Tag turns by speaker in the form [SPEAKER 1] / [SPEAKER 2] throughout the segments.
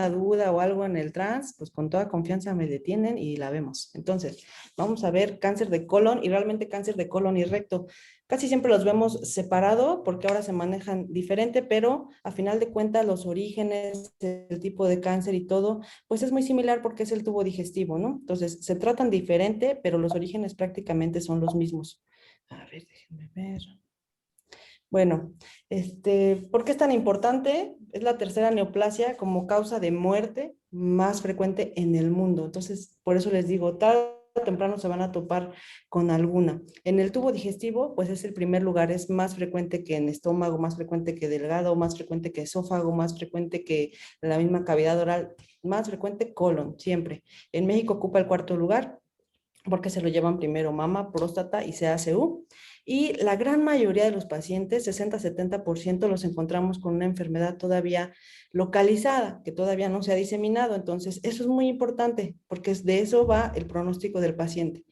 [SPEAKER 1] duda o algo en el trans, pues con toda confianza me detienen y la vemos. Entonces, vamos a ver cáncer de colon y realmente cáncer de colon y recto. Casi siempre los vemos separado porque ahora se manejan diferente, pero a final de cuentas los orígenes, el tipo de cáncer y todo, pues es muy similar porque es el tubo digestivo, ¿no? Entonces, se tratan diferente, pero los orígenes prácticamente son los mismos. A ver, déjenme ver. Bueno, ¿por qué es tan importante? Es la tercera neoplasia como causa de muerte más frecuente en el mundo. Entonces, por eso les digo, tarde o temprano se van a topar con alguna. En el tubo digestivo, pues es el primer lugar, es más frecuente que en estómago, más frecuente que delgado, más frecuente que esófago, más frecuente que la misma cavidad oral, más frecuente colon, siempre. En México ocupa el cuarto lugar porque se lo llevan primero mama, próstata y CACU. Y la gran mayoría de los pacientes, 60-70%, los encontramos con una enfermedad todavía localizada, que todavía no se ha diseminado. Entonces, eso es muy importante, porque de eso va el pronóstico del paciente.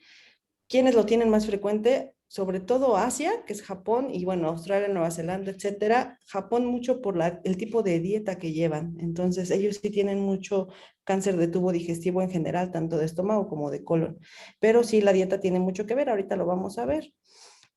[SPEAKER 1] ¿Quiénes lo tienen más frecuente? Sobre todo Asia, que es Japón, y bueno, Australia, Nueva Zelanda, etcétera. Japón mucho por el tipo de dieta que llevan. Entonces, ellos sí tienen mucho cáncer de tubo digestivo en general, tanto de estómago como de colon. Pero sí, la dieta tiene mucho que ver, ahorita lo vamos a ver.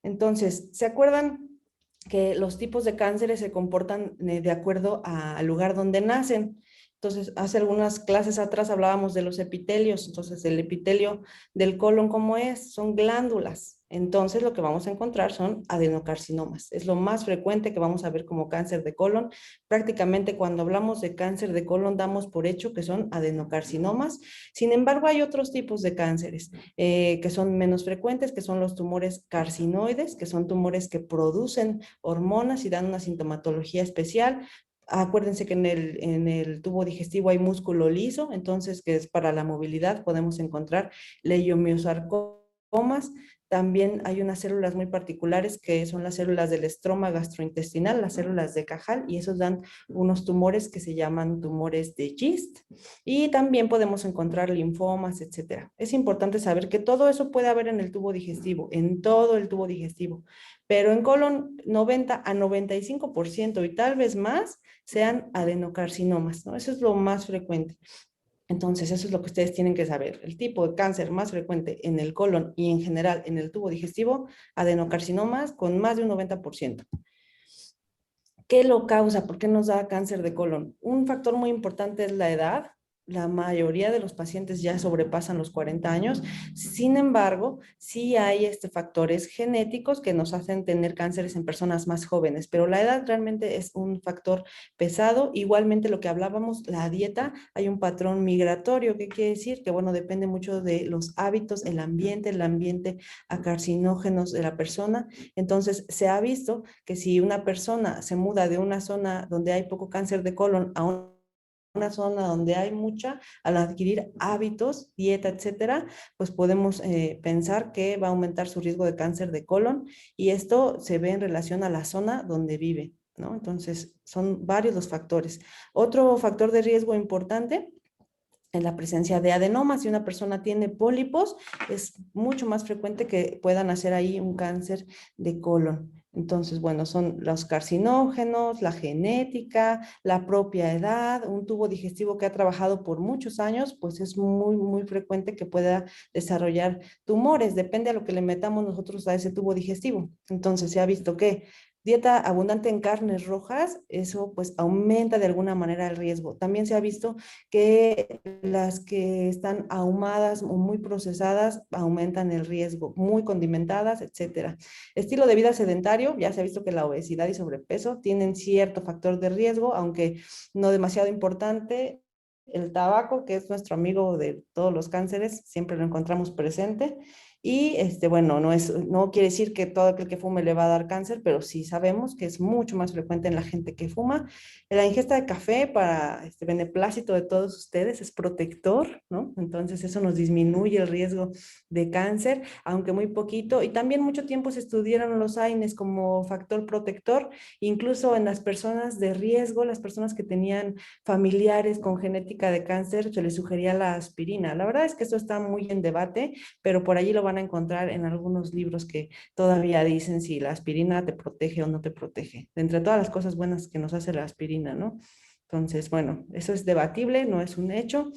[SPEAKER 1] Entonces, ¿se acuerdan que los tipos de cánceres se comportan de acuerdo al lugar donde nacen? Entonces, hace algunas clases atrás hablábamos de los epitelios. Entonces, el epitelio del colon, ¿cómo es? Son glándulas. Entonces, lo que vamos a encontrar son adenocarcinomas. Es lo más frecuente que vamos a ver como cáncer de colon. Prácticamente cuando hablamos de cáncer de colon damos por hecho que son adenocarcinomas. Sin embargo, hay otros tipos de cánceres que son menos frecuentes, que son los tumores carcinoides, que son tumores que producen hormonas y dan una sintomatología especial. Acuérdense que en el tubo digestivo hay músculo liso, entonces que es para la movilidad, podemos encontrar leiomiosarcomas. También hay unas células muy particulares que son las células del estroma gastrointestinal, las células de Cajal, y esos dan unos tumores que se llaman tumores de Gist. Y también podemos encontrar linfomas, etcétera. Es importante saber que todo eso puede haber en el tubo digestivo, en todo el tubo digestivo, pero en colon 90 a 95% y tal vez más sean adenocarcinomas, ¿no? Eso es lo más frecuente. Entonces, eso es lo que ustedes tienen que saber. El tipo de cáncer más frecuente en el colon y en general en el tubo digestivo, adenocarcinomas con más de un 90%. ¿Qué lo causa? ¿Por qué nos da cáncer de colon? Un factor muy importante es la edad. La mayoría de los pacientes ya sobrepasan los 40 años. Sin embargo, sí hay factores genéticos que nos hacen tener cánceres en personas más jóvenes, pero la edad realmente es un factor pesado. Igualmente lo que hablábamos, la dieta, hay un patrón migratorio. ¿Qué quiere decir? Que bueno, depende mucho de los hábitos, el ambiente a carcinógenos de la persona. Entonces, se ha visto que si una persona se muda de una zona donde hay poco cáncer de colon a una zona donde hay mucha, al adquirir hábitos, dieta, etcétera, pues podemos pensar que va a aumentar su riesgo de cáncer de colon y esto se ve en relación a la zona donde vive, ¿no? Entonces, son varios los factores. Otro factor de riesgo importante en la presencia de adenomas. Si una persona tiene pólipos, es mucho más frecuente que puedan hacer ahí un cáncer de colon. Entonces, bueno, son los carcinógenos, la genética, la propia edad, un tubo digestivo que ha trabajado por muchos años, pues es muy, muy frecuente que pueda desarrollar tumores. Depende a lo que le metamos nosotros a ese tubo digestivo. Entonces, se ha visto que dieta abundante en carnes rojas, eso pues aumenta de alguna manera el riesgo. También se ha visto que las que están ahumadas o muy procesadas aumentan el riesgo, muy condimentadas, etcétera. Estilo de vida sedentario, ya se ha visto que la obesidad y sobrepeso tienen cierto factor de riesgo, aunque no demasiado importante. El tabaco, que es nuestro amigo de todos los cánceres, siempre lo encontramos presente. Y bueno, no quiere decir que todo aquel que fume le va a dar cáncer, pero sí sabemos que es mucho más frecuente en la gente que fuma. La ingesta de café para beneplácito de todos ustedes es protector, ¿no? Entonces eso nos disminuye el riesgo de cáncer, aunque muy poquito. Y también mucho tiempo se estudiaron los AINES como factor protector, incluso en las personas de riesgo, las personas que tenían familiares con genética de cáncer, se les sugería la aspirina. La verdad es que esto está muy en debate, pero por allí lo van a encontrar en algunos libros que todavía dicen si la aspirina te protege o no te protege. De entre todas las cosas buenas que nos hace la aspirina, ¿no? Entonces, bueno, eso es debatible, no es un hecho.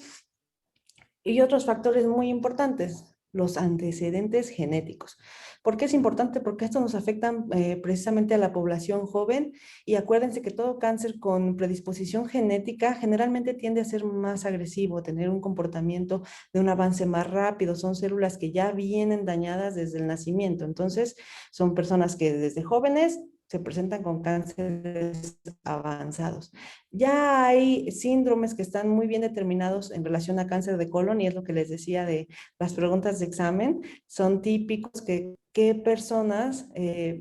[SPEAKER 1] Y otros factores muy importantes, los antecedentes genéticos. ¿Por qué es importante? Porque estos nos afectan precisamente a la población joven y acuérdense que todo cáncer con predisposición genética generalmente tiende a ser más agresivo, tener un comportamiento de un avance más rápido. Son células que ya vienen dañadas desde el nacimiento. Entonces, son personas que desde jóvenes se presentan con cánceres avanzados. Ya hay síndromes que están muy bien determinados en relación a cáncer de colon y es lo que les decía de las preguntas de examen. Son típicos que qué personas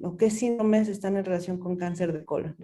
[SPEAKER 1] o qué síndromes están en relación con cáncer de colon.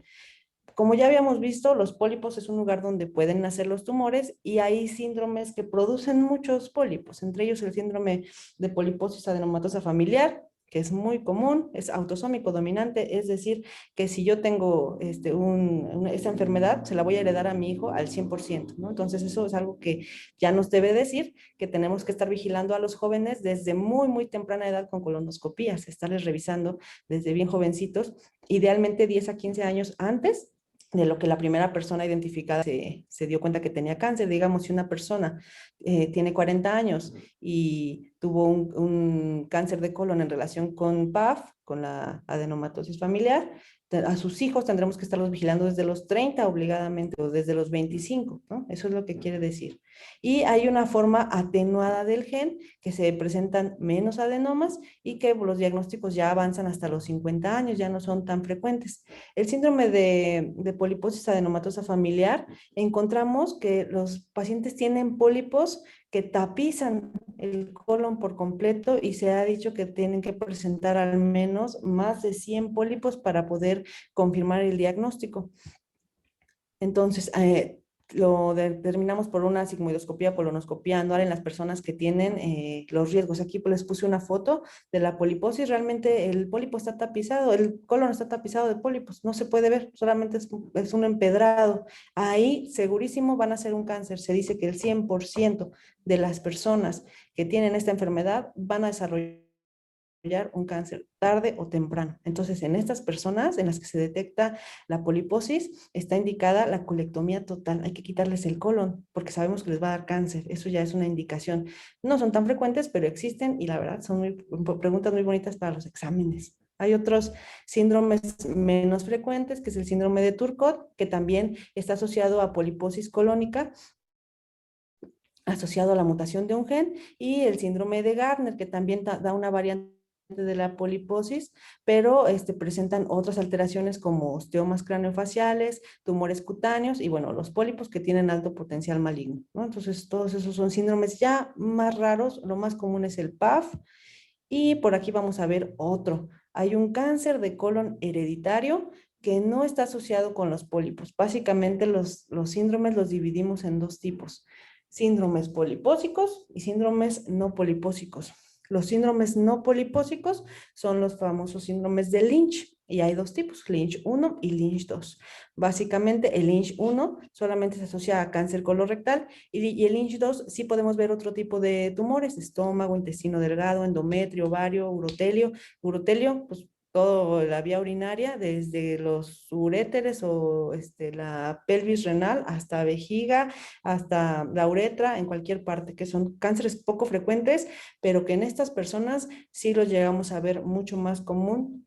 [SPEAKER 1] Como ya habíamos visto, los pólipos es un lugar donde pueden nacer los tumores y hay síndromes que producen muchos pólipos, entre ellos el síndrome de poliposis adenomatosa familiar, que es muy común, es autosómico dominante, es decir, que si yo tengo esta enfermedad, se la voy a heredar a mi hijo al 100%, ¿no? Entonces eso es algo que ya nos debe decir que tenemos que estar vigilando a los jóvenes desde muy, muy temprana edad con colonoscopías, estarles revisando desde bien jovencitos, idealmente 10 a 15 años antes de lo que la primera persona identificada se dio cuenta que tenía cáncer. Digamos, si una persona tiene 40 años y tuvo un cáncer de colon en relación con PAF, con la adenomatosis familiar, a sus hijos tendremos que estarlos vigilando desde los 30 obligadamente o desde los 25, ¿no? Eso es lo que quiere decir. Y hay una forma atenuada del gen que se presentan menos adenomas y que los diagnósticos ya avanzan hasta los 50 años, ya no son tan frecuentes. El síndrome de poliposis adenomatosa familiar, encontramos que los pacientes tienen pólipos que tapizan el colon por completo y se ha dicho que tienen que presentar al menos más de 100 pólipos para poder confirmar el diagnóstico. Entonces, lo determinamos por una sigmoidoscopía, colonoscopía anual en las personas que tienen los riesgos. Aquí les puse una foto de la poliposis. Realmente el pólipo está tapizado, el colon está tapizado de pólipos. No se puede ver, solamente es un empedrado. Ahí segurísimo van a ser un cáncer. Se dice que el 100% de las personas que tienen esta enfermedad van a desarrollar un cáncer tarde o temprano. Entonces, en estas personas en las que se detecta la poliposis, está indicada la colectomía total. Hay que quitarles el colon porque sabemos que les va a dar cáncer. Eso ya es una indicación. No son tan frecuentes, pero existen y la verdad son preguntas muy bonitas para los exámenes. Hay otros síndromes menos frecuentes, que es el síndrome de Turcot, que también está asociado a poliposis colónica, asociado a la mutación de un gen, y el síndrome de Gardner, que también da una variante de la poliposis, pero presentan otras alteraciones como osteomas craneofaciales, tumores cutáneos y bueno, los pólipos que tienen alto potencial maligno, ¿no? Entonces, todos esos son síndromes ya más raros, lo más común es el PAF y por aquí vamos a ver otro. Hay un cáncer de colon hereditario que no está asociado con los pólipos. Básicamente los síndromes los dividimos en dos tipos: síndromes polipósicos y síndromes no polipósicos. Los síndromes no polipósicos son los famosos síndromes de Lynch y hay dos tipos, Lynch 1 y Lynch 2. Básicamente el Lynch 1 solamente se asocia a cáncer colorectal y el Lynch 2 sí podemos ver otro tipo de tumores, estómago, intestino delgado, endometrio, ovario, urotelio. Urotelio, pues toda la vía urinaria, desde los uréteres o la pelvis renal hasta vejiga, hasta la uretra, en cualquier parte, que son cánceres poco frecuentes, pero que en estas personas sí los llegamos a ver mucho más común,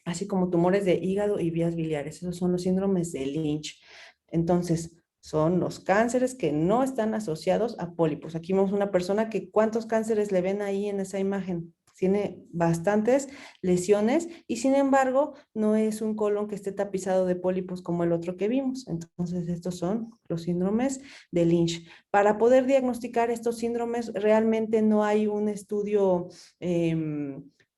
[SPEAKER 1] así como tumores de hígado y vías biliares. Esos son los síndromes de Lynch. Entonces, son los cánceres que no están asociados a pólipos. Aquí vemos una persona que ¿cuántos cánceres le ven ahí en esa imagen? Tiene bastantes lesiones y sin embargo no es un colon que esté tapizado de pólipos como el otro que vimos. Entonces estos son los síndromes de Lynch. Para poder diagnosticar estos síndromes realmente no hay un estudio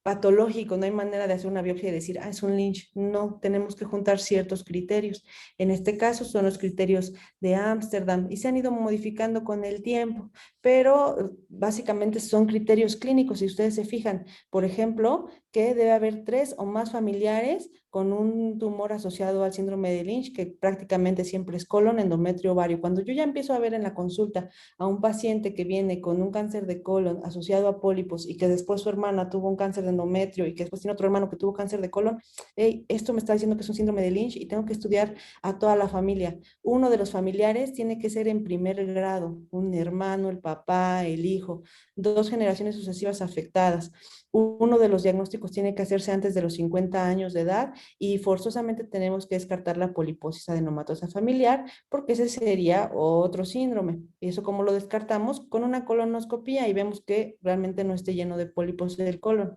[SPEAKER 1] patológico, no hay manera de hacer una biopsia y decir, es un Lynch. No, tenemos que juntar ciertos criterios. En este caso son los criterios de Ámsterdam y se han ido modificando con el tiempo, pero básicamente son criterios clínicos. Si ustedes se fijan, por ejemplo, que debe haber 3 o más familiares con un tumor asociado al síndrome de Lynch, que prácticamente siempre es colon, endometrio, ovario. Cuando yo ya empiezo a ver en la consulta a un paciente que viene con un cáncer de colon asociado a pólipos y que después su hermana tuvo un cáncer de endometrio y que después tiene otro hermano que tuvo cáncer de colon, hey, esto me está diciendo que es un síndrome de Lynch y tengo que estudiar a toda la familia. Uno de los familiares tiene que ser en primer grado, un hermano, el papá, el hijo, 2 generaciones sucesivas afectadas. Uno de los diagnósticos tiene que hacerse antes de los 50 años de edad y forzosamente tenemos que descartar la poliposis adenomatosa familiar porque ese sería otro síndrome. ¿Y eso cómo lo descartamos? Con una colonoscopía y vemos que realmente no esté lleno de pólipos del colon.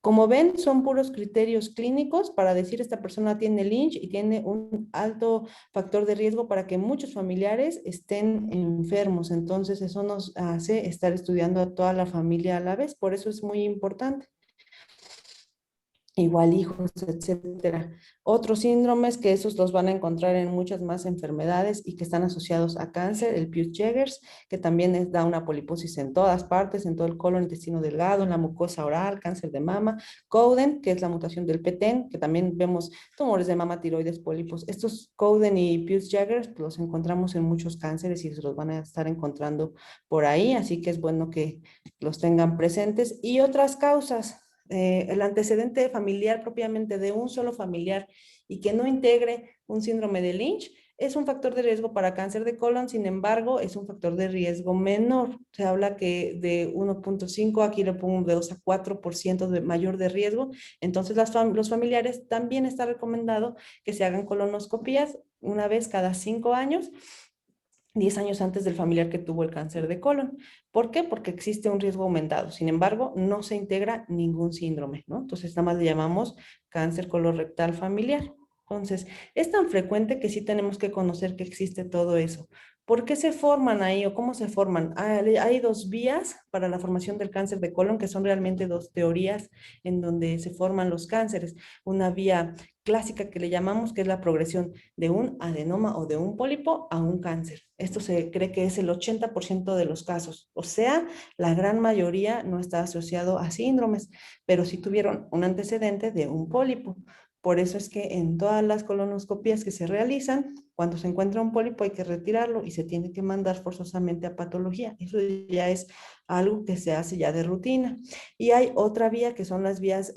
[SPEAKER 1] Como ven, son puros criterios clínicos para decir esta persona tiene Lynch y tiene un alto factor de riesgo para que muchos familiares estén enfermos. Entonces, eso nos hace estar estudiando a toda la familia a la vez. Por eso es muy importante. Igual hijos, etcétera. Otros síndromes que esos los van a encontrar en muchas más enfermedades y que están asociados a cáncer, el Peutz-Jeghers, que también da una poliposis en todas partes, en todo el colon, intestino delgado, en la mucosa oral, cáncer de mama, Cowden, que es la mutación del PTEN, que también vemos tumores de mama, tiroides, pólipos. Estos Cowden y Peutz-Jeghers los encontramos en muchos cánceres y se los van a estar encontrando por ahí, así que es bueno que los tengan presentes. Y otras causas, el antecedente familiar propiamente de un solo familiar y que no integre un síndrome de Lynch es un factor de riesgo para cáncer de colon, sin embargo, es un factor de riesgo menor. Se habla que de 1.5, aquí le pongo de 2 a 4% de mayor de riesgo. Entonces, los familiares también está recomendado que se hagan colonoscopías una vez cada 5 años 10 años antes del familiar que tuvo el cáncer de colon. ¿Por qué? Porque existe un riesgo aumentado. Sin embargo, no se integra ningún síndrome, ¿no? Entonces, nada más le llamamos cáncer colorectal familiar. Entonces, es tan frecuente que sí tenemos que conocer que existe todo eso. ¿Por qué se forman ahí o cómo se forman? Hay 2 vías para la formación del cáncer de colon, que son realmente 2 teorías en donde se forman los cánceres. Una vía clásica que le llamamos, que es la progresión de un adenoma o de un pólipo a un cáncer. Esto se cree que es el 80% de los casos. O sea, la gran mayoría no está asociado a síndromes, pero sí tuvieron un antecedente de un pólipo. Por eso es que en todas las colonoscopías que se realizan, cuando se encuentra un pólipo hay que retirarlo y se tiene que mandar forzosamente a patología. Eso ya es algo que se hace ya de rutina. Y hay otra vía que son las vías,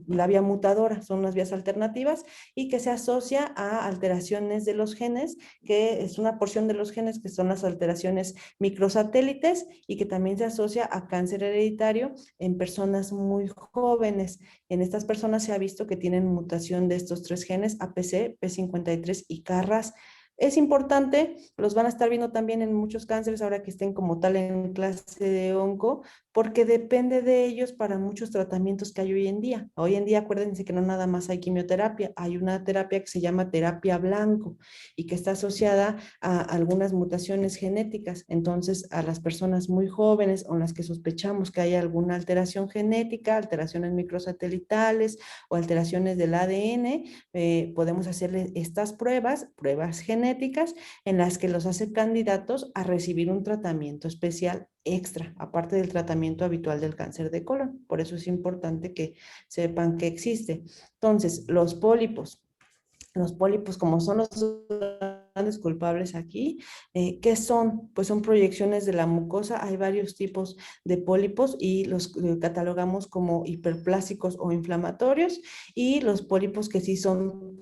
[SPEAKER 1] la vía mutadora, son las vías alternativas y que se asocia a alteraciones de los genes, que es una porción de los genes que son las alteraciones microsatélites y que también se asocia a cáncer hereditario en personas muy jóvenes. En estas personas se ha visto que tienen mutación de estos 3 genes, APC, P53 y CARRAS. Es importante, los van a estar viendo también en muchos cánceres ahora que estén como tal en clase de onco, porque depende de ellos para muchos tratamientos que hay hoy en día. Hoy en día acuérdense que no nada más hay quimioterapia, hay una terapia que se llama terapia blanco y que está asociada a algunas mutaciones genéticas. Entonces, a las personas muy jóvenes o en las que sospechamos que hay alguna alteración genética, alteraciones microsatelitales o alteraciones del ADN, podemos hacerle estas pruebas genéticas, en las que los hace candidatos a recibir un tratamiento especial extra, aparte del tratamiento habitual del cáncer de colon. Por eso es importante que sepan que existe. Entonces, los pólipos, como son los grandes culpables aquí, ¿qué son? Pues son proyecciones de la mucosa. Hay varios tipos de pólipos y los catalogamos como hiperplásicos o inflamatorios, y los pólipos que sí son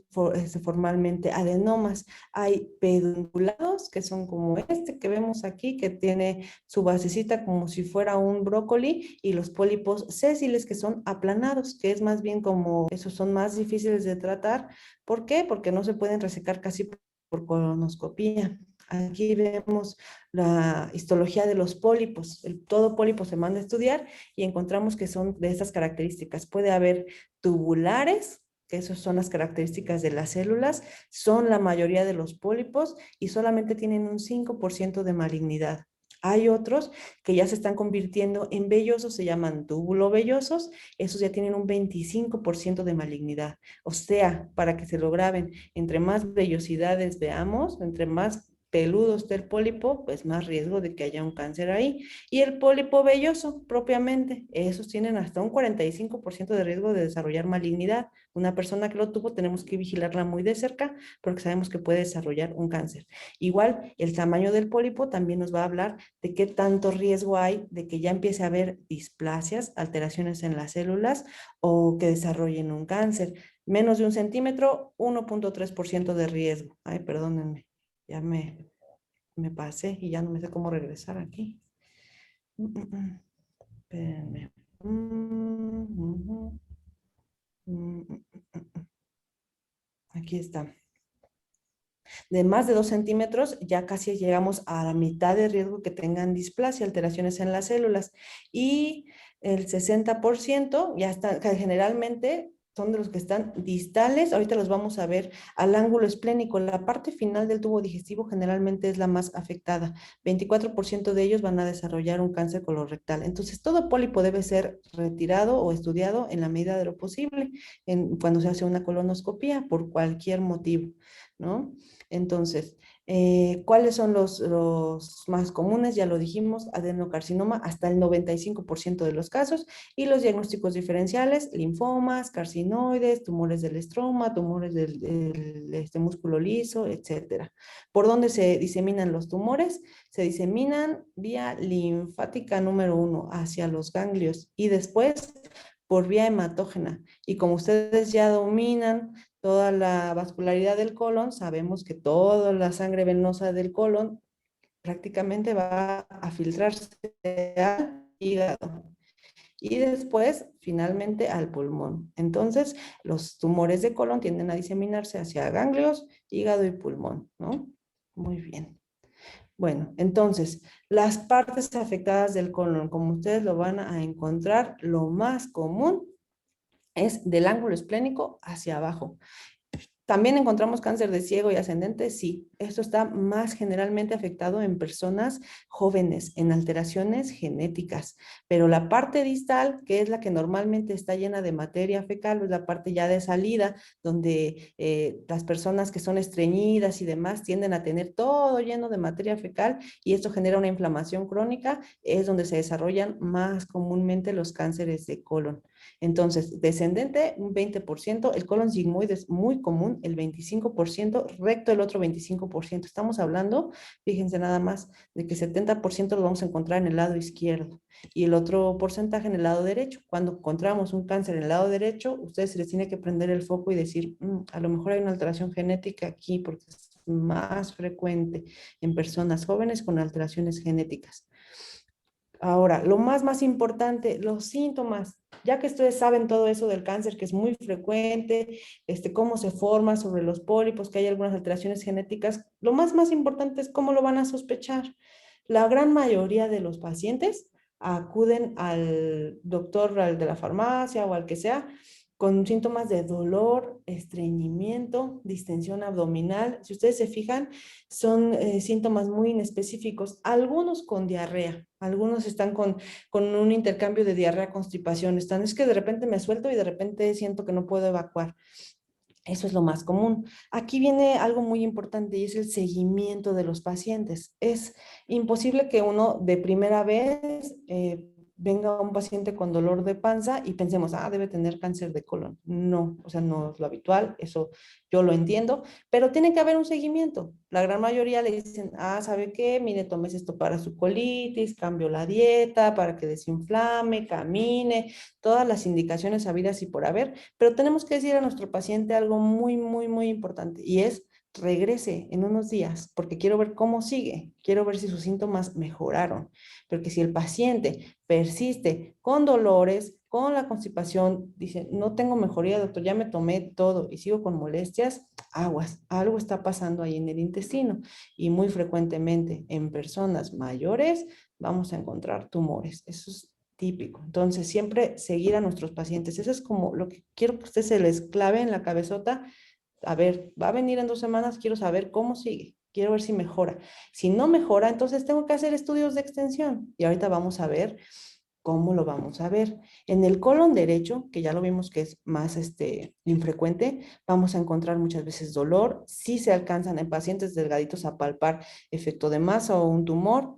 [SPEAKER 1] formalmente adenomas. Hay pedunculados, que son como este que vemos aquí, que tiene su basecita como si fuera un brócoli, y los pólipos sésiles, que son aplanados, que es más bien como, esos son más difíciles de tratar. ¿Por qué? Porque no se pueden resecar casi por colonoscopía. Aquí vemos la histología de los pólipos. Todo pólipo se manda a estudiar y encontramos que son de estas características. Puede haber tubulares, que esas son las características de las células, son la mayoría de los pólipos y solamente tienen un 5% de malignidad. Hay otros que ya se están convirtiendo en vellosos, se llaman túbulo-vellosos, esos ya tienen un 25% de malignidad. O sea, para que se lo graben, entre más vellosidades veamos, entre más peludo esté el pólipo, pues más riesgo de que haya un cáncer ahí. Y el pólipo velloso, propiamente, esos tienen hasta un 45% de riesgo de desarrollar malignidad. Una persona que lo tuvo, tenemos que vigilarla muy de cerca porque sabemos que puede desarrollar un cáncer. Igual, el tamaño del pólipo también nos va a hablar de qué tanto riesgo hay de que ya empiece a haber displasias, alteraciones en las células o que desarrollen un cáncer. Menos de 1 centímetro, 1,3% de riesgo. Ay, perdónenme, ya me pasé y ya no me sé cómo regresar aquí. Espérenme. Aquí está. De más de 2 centímetros, ya casi llegamos a la mitad de riesgo que tengan displasia, alteraciones en las células. Y el 60% ya está, generalmente son de los que están distales, ahorita los vamos a ver, al ángulo esplénico. La parte final del tubo digestivo generalmente es la más afectada. 24% de ellos van a desarrollar un cáncer colorectal. Entonces, todo pólipo debe ser retirado o estudiado en la medida de lo posible cuando se hace una colonoscopía por cualquier motivo, ¿no? Entonces, ¿cuáles son los más comunes? Ya lo dijimos, adenocarcinoma hasta el 95% de los casos, y los diagnósticos diferenciales, linfomas, carcinoides, tumores del estroma, tumores del músculo liso, etcétera. ¿Por dónde se diseminan los tumores? Se diseminan vía linfática número 1 hacia los ganglios y después por vía hematógena. Y como ustedes ya dominan toda la vascularidad del colon, sabemos que toda la sangre venosa del colon prácticamente va a filtrarse al hígado y después finalmente al pulmón. Entonces, los tumores de colon tienden a diseminarse hacia ganglios, hígado y pulmón, ¿no? Muy bien. Bueno, entonces, las partes afectadas del colon, como ustedes lo van a encontrar, lo más común es del ángulo esplénico hacia abajo. ¿También encontramos cáncer de ciego y ascendente? Sí, esto está más generalmente afectado en personas jóvenes, en alteraciones genéticas, pero la parte distal, que es la que normalmente está llena de materia fecal, es la parte ya de salida, donde las personas que son estreñidas y demás tienden a tener todo lleno de materia fecal y esto genera una inflamación crónica, es donde se desarrollan más comúnmente los cánceres de colon. Entonces, descendente, un 20%, el colon sigmoide es muy común, el 25%, recto el otro 25%. Estamos hablando, fíjense nada más, de que 70% lo vamos a encontrar en el lado izquierdo y el otro porcentaje en el lado derecho. Cuando encontramos un cáncer en el lado derecho, ustedes se les tiene que prender el foco y decir, a lo mejor hay una alteración genética aquí porque es más frecuente en personas jóvenes con alteraciones genéticas. Ahora, lo más importante, los síntomas, ya que ustedes saben todo eso del cáncer, que es muy frecuente, cómo se forma sobre los pólipos, que hay algunas alteraciones genéticas, lo más importante es cómo lo van a sospechar. La gran mayoría de los pacientes acuden al doctor, al de la farmacia o al que sea, con síntomas de dolor, estreñimiento, distensión abdominal. Si ustedes se fijan, son síntomas muy inespecíficos, algunos con diarrea, algunos están con un intercambio de diarrea-constipación, están, es que de repente me suelto y de repente siento que no puedo evacuar. Eso es lo más común. Aquí viene algo muy importante y es el seguimiento de los pacientes. Es imposible que uno de primera vez venga un paciente con dolor de panza y pensemos, debe tener cáncer de colon. No, o sea, no es lo habitual, eso yo lo entiendo, pero tiene que haber un seguimiento. La gran mayoría le dicen, ¿sabe qué? Mire, tomes esto para su colitis, cambio la dieta para que desinflame, camine, todas las indicaciones habidas y por haber, pero tenemos que decir a nuestro paciente algo muy importante y es regrese en unos días porque quiero ver cómo sigue, quiero ver si sus síntomas mejoraron, porque si el paciente persiste con dolores, con la constipación, dice, no tengo mejoría, doctor, ya me tomé todo y sigo con molestias, aguas, algo está pasando ahí en el intestino y muy frecuentemente en personas mayores vamos a encontrar tumores. Eso es típico. Entonces, siempre seguir a nuestros pacientes. Eso es como lo que quiero que usted se les clave en la cabezota. A ver, va a venir en 2 semanas, quiero saber cómo sigue. Quiero ver si mejora. Si no mejora, entonces tengo que hacer estudios de extensión. Y ahorita vamos a ver ¿Cómo lo vamos a ver? En el colon derecho, que ya lo vimos que es más infrecuente, vamos a encontrar muchas veces dolor. Si se alcanzan en pacientes delgaditos a palpar efecto de masa o un tumor.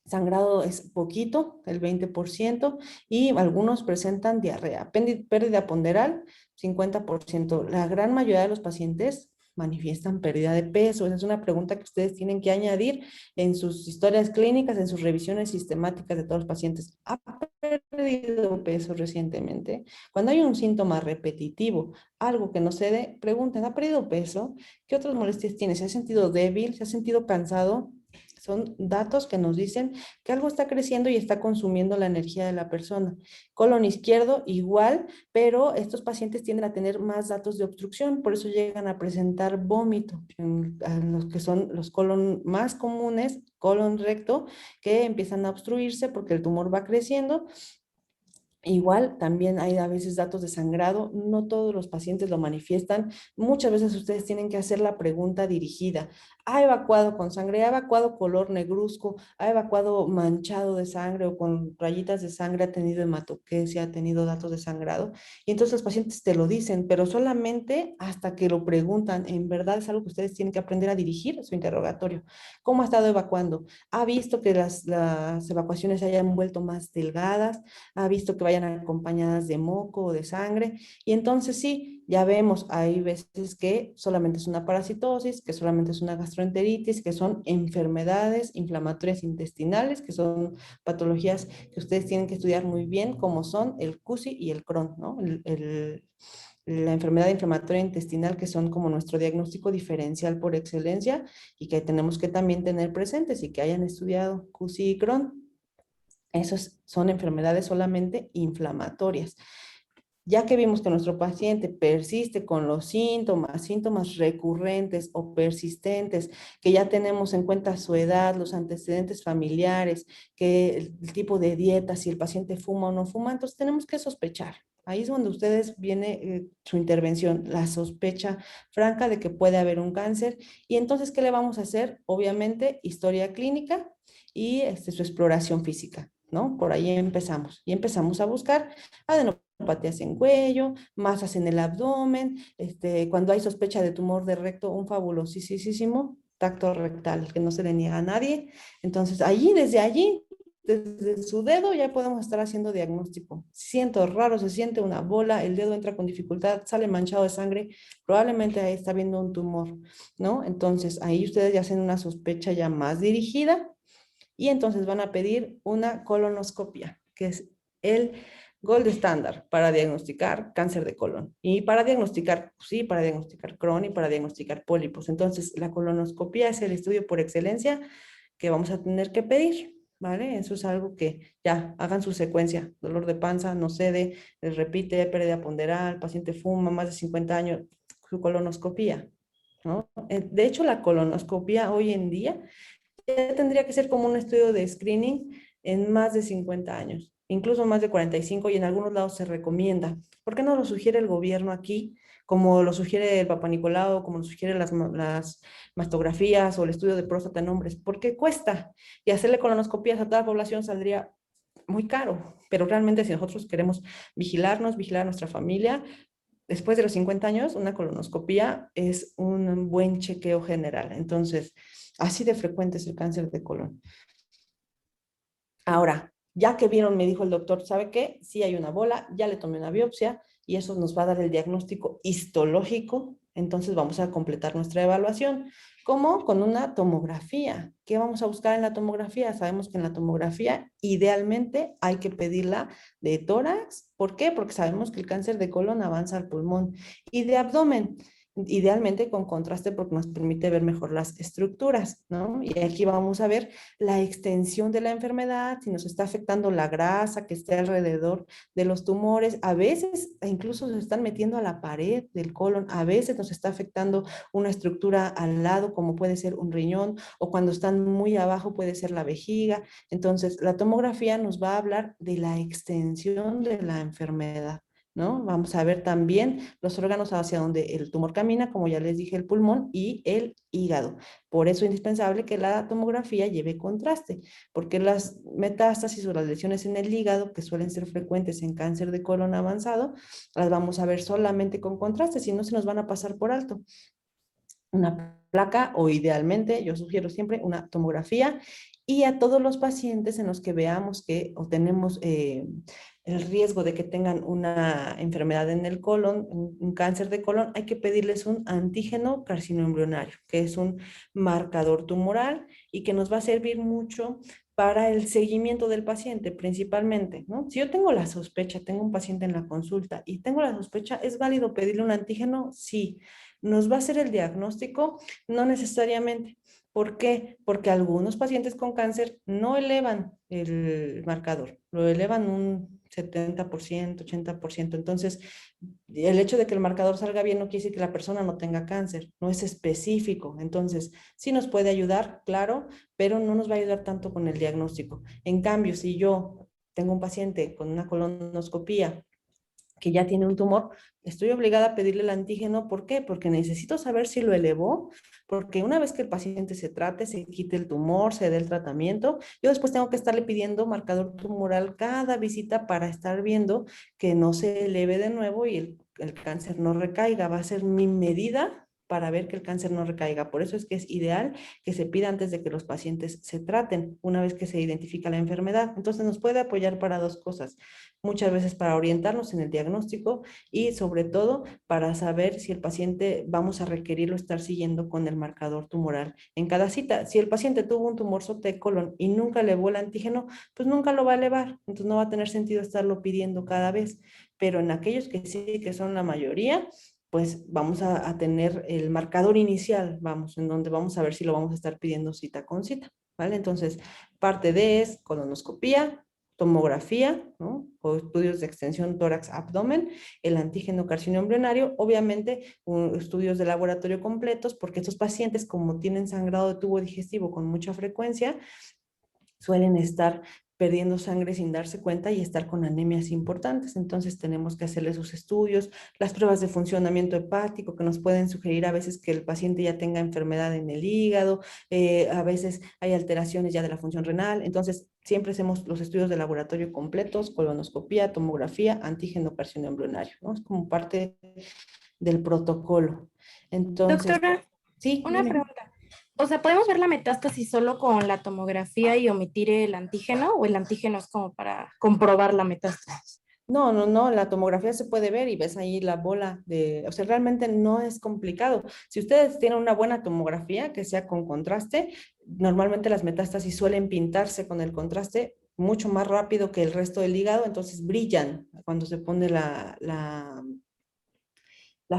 [SPEAKER 1] Sangrado es poquito, el 20%, y algunos presentan diarrea. Pérdida ponderal, 50%. La gran mayoría de los pacientes manifiestan pérdida de peso. Esa es una pregunta que ustedes tienen que añadir en sus historias clínicas, en sus revisiones sistemáticas de todos los pacientes. ¿Ha perdido peso recientemente? Cuando hay un síntoma repetitivo, algo que no cede, pregunten, ¿ha perdido peso? ¿Qué otras molestias tiene? ¿Se ha sentido débil? ¿Se ha sentido cansado? Son datos que nos dicen que algo está creciendo y está consumiendo la energía de la persona. Colon izquierdo igual, pero estos pacientes tienden a tener más datos de obstrucción, por eso llegan a presentar vómito, en los que son los colon más comunes, colon recto, que empiezan a obstruirse porque el tumor va creciendo. Igual, también hay a veces datos de sangrado, no todos los pacientes lo manifiestan. Muchas veces ustedes tienen que hacer la pregunta dirigida. ¿Ha evacuado con sangre? ¿Ha evacuado color negruzco? ¿Ha evacuado manchado de sangre o con rayitas de sangre? ¿Ha tenido hematoquesia? ¿Ha tenido datos de sangrado? Y entonces los pacientes te lo dicen, pero solamente hasta que lo preguntan. En verdad es algo que ustedes tienen que aprender a dirigir su interrogatorio. ¿Cómo ha estado evacuando? ¿Ha visto que las evacuaciones se hayan vuelto más delgadas? ¿Ha visto que vayan acompañadas de moco o de sangre? Y entonces sí, ya vemos, hay veces que solamente es una parasitosis, que solamente es una gastroenteritis, que son enfermedades inflamatorias intestinales, que son patologías que ustedes tienen que estudiar muy bien, como son el CUSI y el Crohn, ¿no? La enfermedad inflamatoria intestinal, que son como nuestro diagnóstico diferencial por excelencia y que tenemos que también tener presentes y que hayan estudiado CUSI y Crohn. Esas son enfermedades solamente inflamatorias. Ya que vimos que nuestro paciente persiste con los síntomas recurrentes o persistentes, que ya tenemos en cuenta su edad, los antecedentes familiares, que el tipo de dieta, si el paciente fuma o no fuma, entonces tenemos que sospechar. Ahí es donde ustedes viene su intervención, la sospecha franca de que puede haber un cáncer. Y entonces, ¿qué le vamos a hacer? Obviamente, historia clínica y su exploración física, ¿no? Por ahí empezamos. Y empezamos a buscar adenopatías en cuello, masas en el abdomen, cuando hay sospecha de tumor de recto, un fabulosísimo tacto rectal que no se le niega a nadie. Entonces, desde su dedo ya podemos estar haciendo diagnóstico. Siento raro, se siente una bola, el dedo entra con dificultad, sale manchado de sangre, probablemente ahí está viendo un tumor, ¿no? Entonces, ahí ustedes ya hacen una sospecha ya más dirigida y entonces van a pedir una colonoscopia, que es el gold estándar para diagnosticar cáncer de colon y para diagnosticar, sí, para diagnosticar Crohn y para diagnosticar pólipos. Entonces, la colonoscopia es el estudio por excelencia que vamos a tener que pedir, ¿vale? Eso es algo que ya hagan su secuencia. Dolor de panza, no cede, les repite, pérdida ponderal, paciente fuma, más de 50 años, su colonoscopia, ¿no? De hecho, la colonoscopia hoy en día ya tendría que ser como un estudio de screening en más de 50 años, incluso más de 45 y en algunos lados se recomienda. ¿Por qué no lo sugiere el gobierno aquí? Como lo sugiere el Papa Nicolau, como lo sugieren las mastografías o el estudio de próstata en hombres, porque cuesta y hacerle colonoscopías a toda la población saldría muy caro, pero realmente si nosotros queremos vigilarnos, vigilar a nuestra familia, después de los 50 años, una colonoscopía es un buen chequeo general. Entonces, así de frecuente es el cáncer de colon. Ahora, ya que vieron, me dijo el doctor, ¿sabe qué? Sí hay una bola, ya le tomé una biopsia y eso nos va a dar el diagnóstico histológico. Entonces vamos a completar nuestra evaluación. ¿Cómo? Con una tomografía. ¿Qué vamos a buscar en la tomografía? Sabemos que en la tomografía idealmente hay que pedirla de tórax. ¿Por qué? Porque sabemos que el cáncer de colon avanza al pulmón y de abdomen. Idealmente con contraste porque nos permite ver mejor las estructuras, ¿no? Y aquí vamos a ver la extensión de la enfermedad, si nos está afectando la grasa que esté alrededor de los tumores, a veces incluso se están metiendo a la pared del colon, a veces nos está afectando una estructura al lado, como puede ser un riñón, o cuando están muy abajo puede ser la vejiga. Entonces, la tomografía nos va a hablar de la extensión de la enfermedad. ¿no? Vamos a ver también los órganos hacia donde el tumor camina, como ya les dije, el pulmón y el hígado. Por eso es indispensable que la tomografía lleve contraste, porque las metástasis o las lesiones en el hígado, que suelen ser frecuentes en cáncer de colon avanzado, las vamos a ver solamente con contraste, si no se nos van a pasar por alto. Una placa o idealmente, yo sugiero siempre una tomografía, y a todos los pacientes en los que veamos que o tenemos el riesgo de que tengan una enfermedad en el colon, un cáncer de colon, hay que pedirles un antígeno carcinoembrionario, que es un marcador tumoral y que nos va a servir mucho para el seguimiento del paciente principalmente, ¿no? Si yo tengo la sospecha, tengo un paciente en la consulta y tengo la sospecha, ¿es válido pedirle un antígeno? Sí. ¿Nos va a hacer el diagnóstico? No necesariamente. ¿Por qué? Porque algunos pacientes con cáncer no elevan el marcador, lo elevan un 70%, 80%. Entonces, el hecho de que el marcador salga bien no quiere decir que la persona no tenga cáncer, no es específico. Entonces, sí nos puede ayudar, claro, pero no nos va a ayudar tanto con el diagnóstico. En cambio, si yo tengo un paciente con una colonoscopía que ya tiene un tumor, estoy obligada a pedirle el antígeno. ¿Por qué? Porque necesito saber si lo elevó, porque una vez que el paciente se trate, se quite el tumor, se dé el tratamiento, yo después tengo que estarle pidiendo marcador tumoral cada visita para estar viendo que no se eleve de nuevo y el cáncer no recaiga. Va a ser mi medida para ver que el cáncer no recaiga. Por eso es que es ideal que se pida antes de que los pacientes se traten, una vez que se identifica la enfermedad. Entonces nos puede apoyar para dos cosas, muchas veces para orientarnos en el diagnóstico y sobre todo para saber si el paciente vamos a requerirlo estar siguiendo con el marcador tumoral en cada cita. Si el paciente tuvo un tumor de colon y nunca elevó el antígeno, pues nunca lo va a elevar, entonces no va a tener sentido estarlo pidiendo cada vez. Pero en aquellos que sí, que son la mayoría, pues vamos a tener el marcador inicial, vamos, en donde vamos a ver si lo vamos a estar pidiendo cita con cita, ¿vale? Entonces, parte D es colonoscopía, tomografía, ¿no? O estudios de extensión tórax-abdomen, el antígeno carcinoembrionario, obviamente estudios de laboratorio completos, porque estos pacientes, como tienen sangrado de tubo digestivo con mucha frecuencia, suelen estar perdiendo sangre sin darse cuenta y estar con anemias importantes. Entonces tenemos que hacerle sus estudios, las pruebas de funcionamiento hepático que nos pueden sugerir a veces que el paciente ya tenga enfermedad en el hígado, a veces hay alteraciones ya de la función renal. Entonces siempre hacemos los estudios de laboratorio completos, colonoscopía, tomografía, antígeno carcinoembrionario, ¿no? Es como parte del protocolo. Entonces,
[SPEAKER 2] Doctora,
[SPEAKER 1] sí,
[SPEAKER 2] una
[SPEAKER 1] dime.
[SPEAKER 2] pregunta. O sea, ¿podemos ver la metástasis solo con la tomografía y omitir el antígeno o el antígeno es como para comprobar la metástasis?
[SPEAKER 1] No, no, no, la tomografía se puede ver y ves ahí la bola de, o sea, realmente no es complicado. Si ustedes tienen una buena tomografía que sea con contraste, normalmente las metástasis suelen pintarse con el contraste mucho más rápido que el resto del hígado, entonces brillan cuando se pone la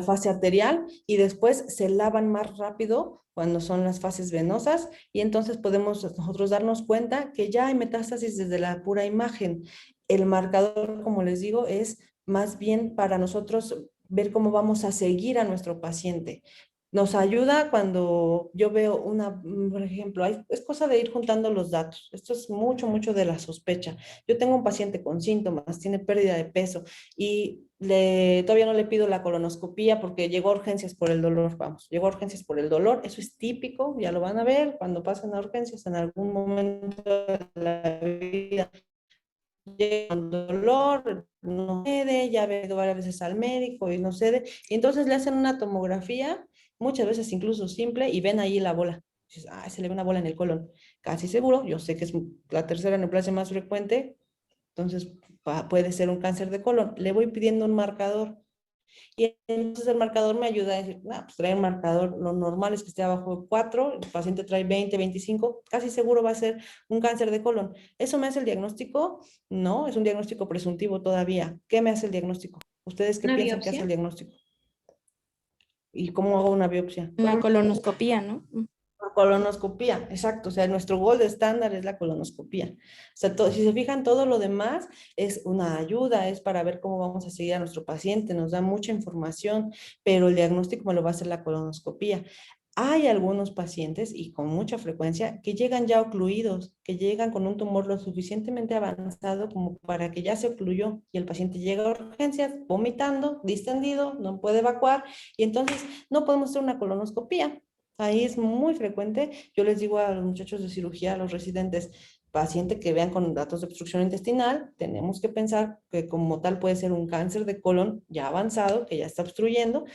[SPEAKER 1] fase arterial y después se lavan más rápido cuando son las fases venosas y entonces podemos nosotros darnos cuenta que ya hay metástasis desde la pura imagen. El marcador, como les digo, es más bien para nosotros ver cómo vamos a seguir a nuestro paciente. Nos ayuda cuando yo veo una, por ejemplo, es cosa de ir juntando los datos. Esto es mucho, mucho de la sospecha. Yo tengo un paciente con síntomas, tiene pérdida de peso y todavía no le pido la colonoscopía porque llegó a urgencias por el dolor, vamos, llegó a urgencias por el dolor, eso es típico, ya lo van a ver cuando pasan a urgencias en algún momento de la vida. Llega con dolor, no cede, ya ha ido varias veces al médico y no cede, y entonces le hacen una tomografía, muchas veces incluso simple, y ven ahí la bola. Dices, ah, se le ve una bola en el colon. Casi seguro, yo sé que es la tercera neoplasia más frecuente, entonces puede ser un cáncer de colon. Le voy pidiendo un marcador y entonces el marcador me ayuda a decir, nah, pues trae un marcador, lo normal es que esté abajo de 4, el paciente trae 20, 25, casi seguro va a ser un cáncer de colon. ¿Eso me hace el diagnóstico? No, es un diagnóstico presuntivo todavía. ¿Qué me hace el diagnóstico? ¿Ustedes qué
[SPEAKER 3] ¿Una
[SPEAKER 1] piensan que hace el
[SPEAKER 3] biopsia?
[SPEAKER 1] diagnóstico? ¿Y cómo hago una biopsia?
[SPEAKER 2] Una colonoscopía, ¿no?
[SPEAKER 1] Colonoscopía, exacto, o sea, nuestro gold estándar es la colonoscopía. O sea, si se fijan, todo lo demás es una ayuda, es para ver cómo vamos a seguir a nuestro paciente, nos da mucha información, pero el diagnóstico me lo va a hacer la colonoscopía. Hay algunos pacientes, y con mucha frecuencia, que llegan ya ocluidos, que llegan con un tumor lo suficientemente avanzado como para que ya se ocluyó y el paciente llega a urgencias vomitando, distendido, no puede evacuar y entonces no podemos hacer una colonoscopía. Ahí es muy frecuente. Yo les digo a los muchachos de cirugía, a los residentes, paciente que vean con datos de obstrucción intestinal, tenemos que pensar que como tal puede ser un cáncer de colon ya avanzado, que ya está obstruyendo,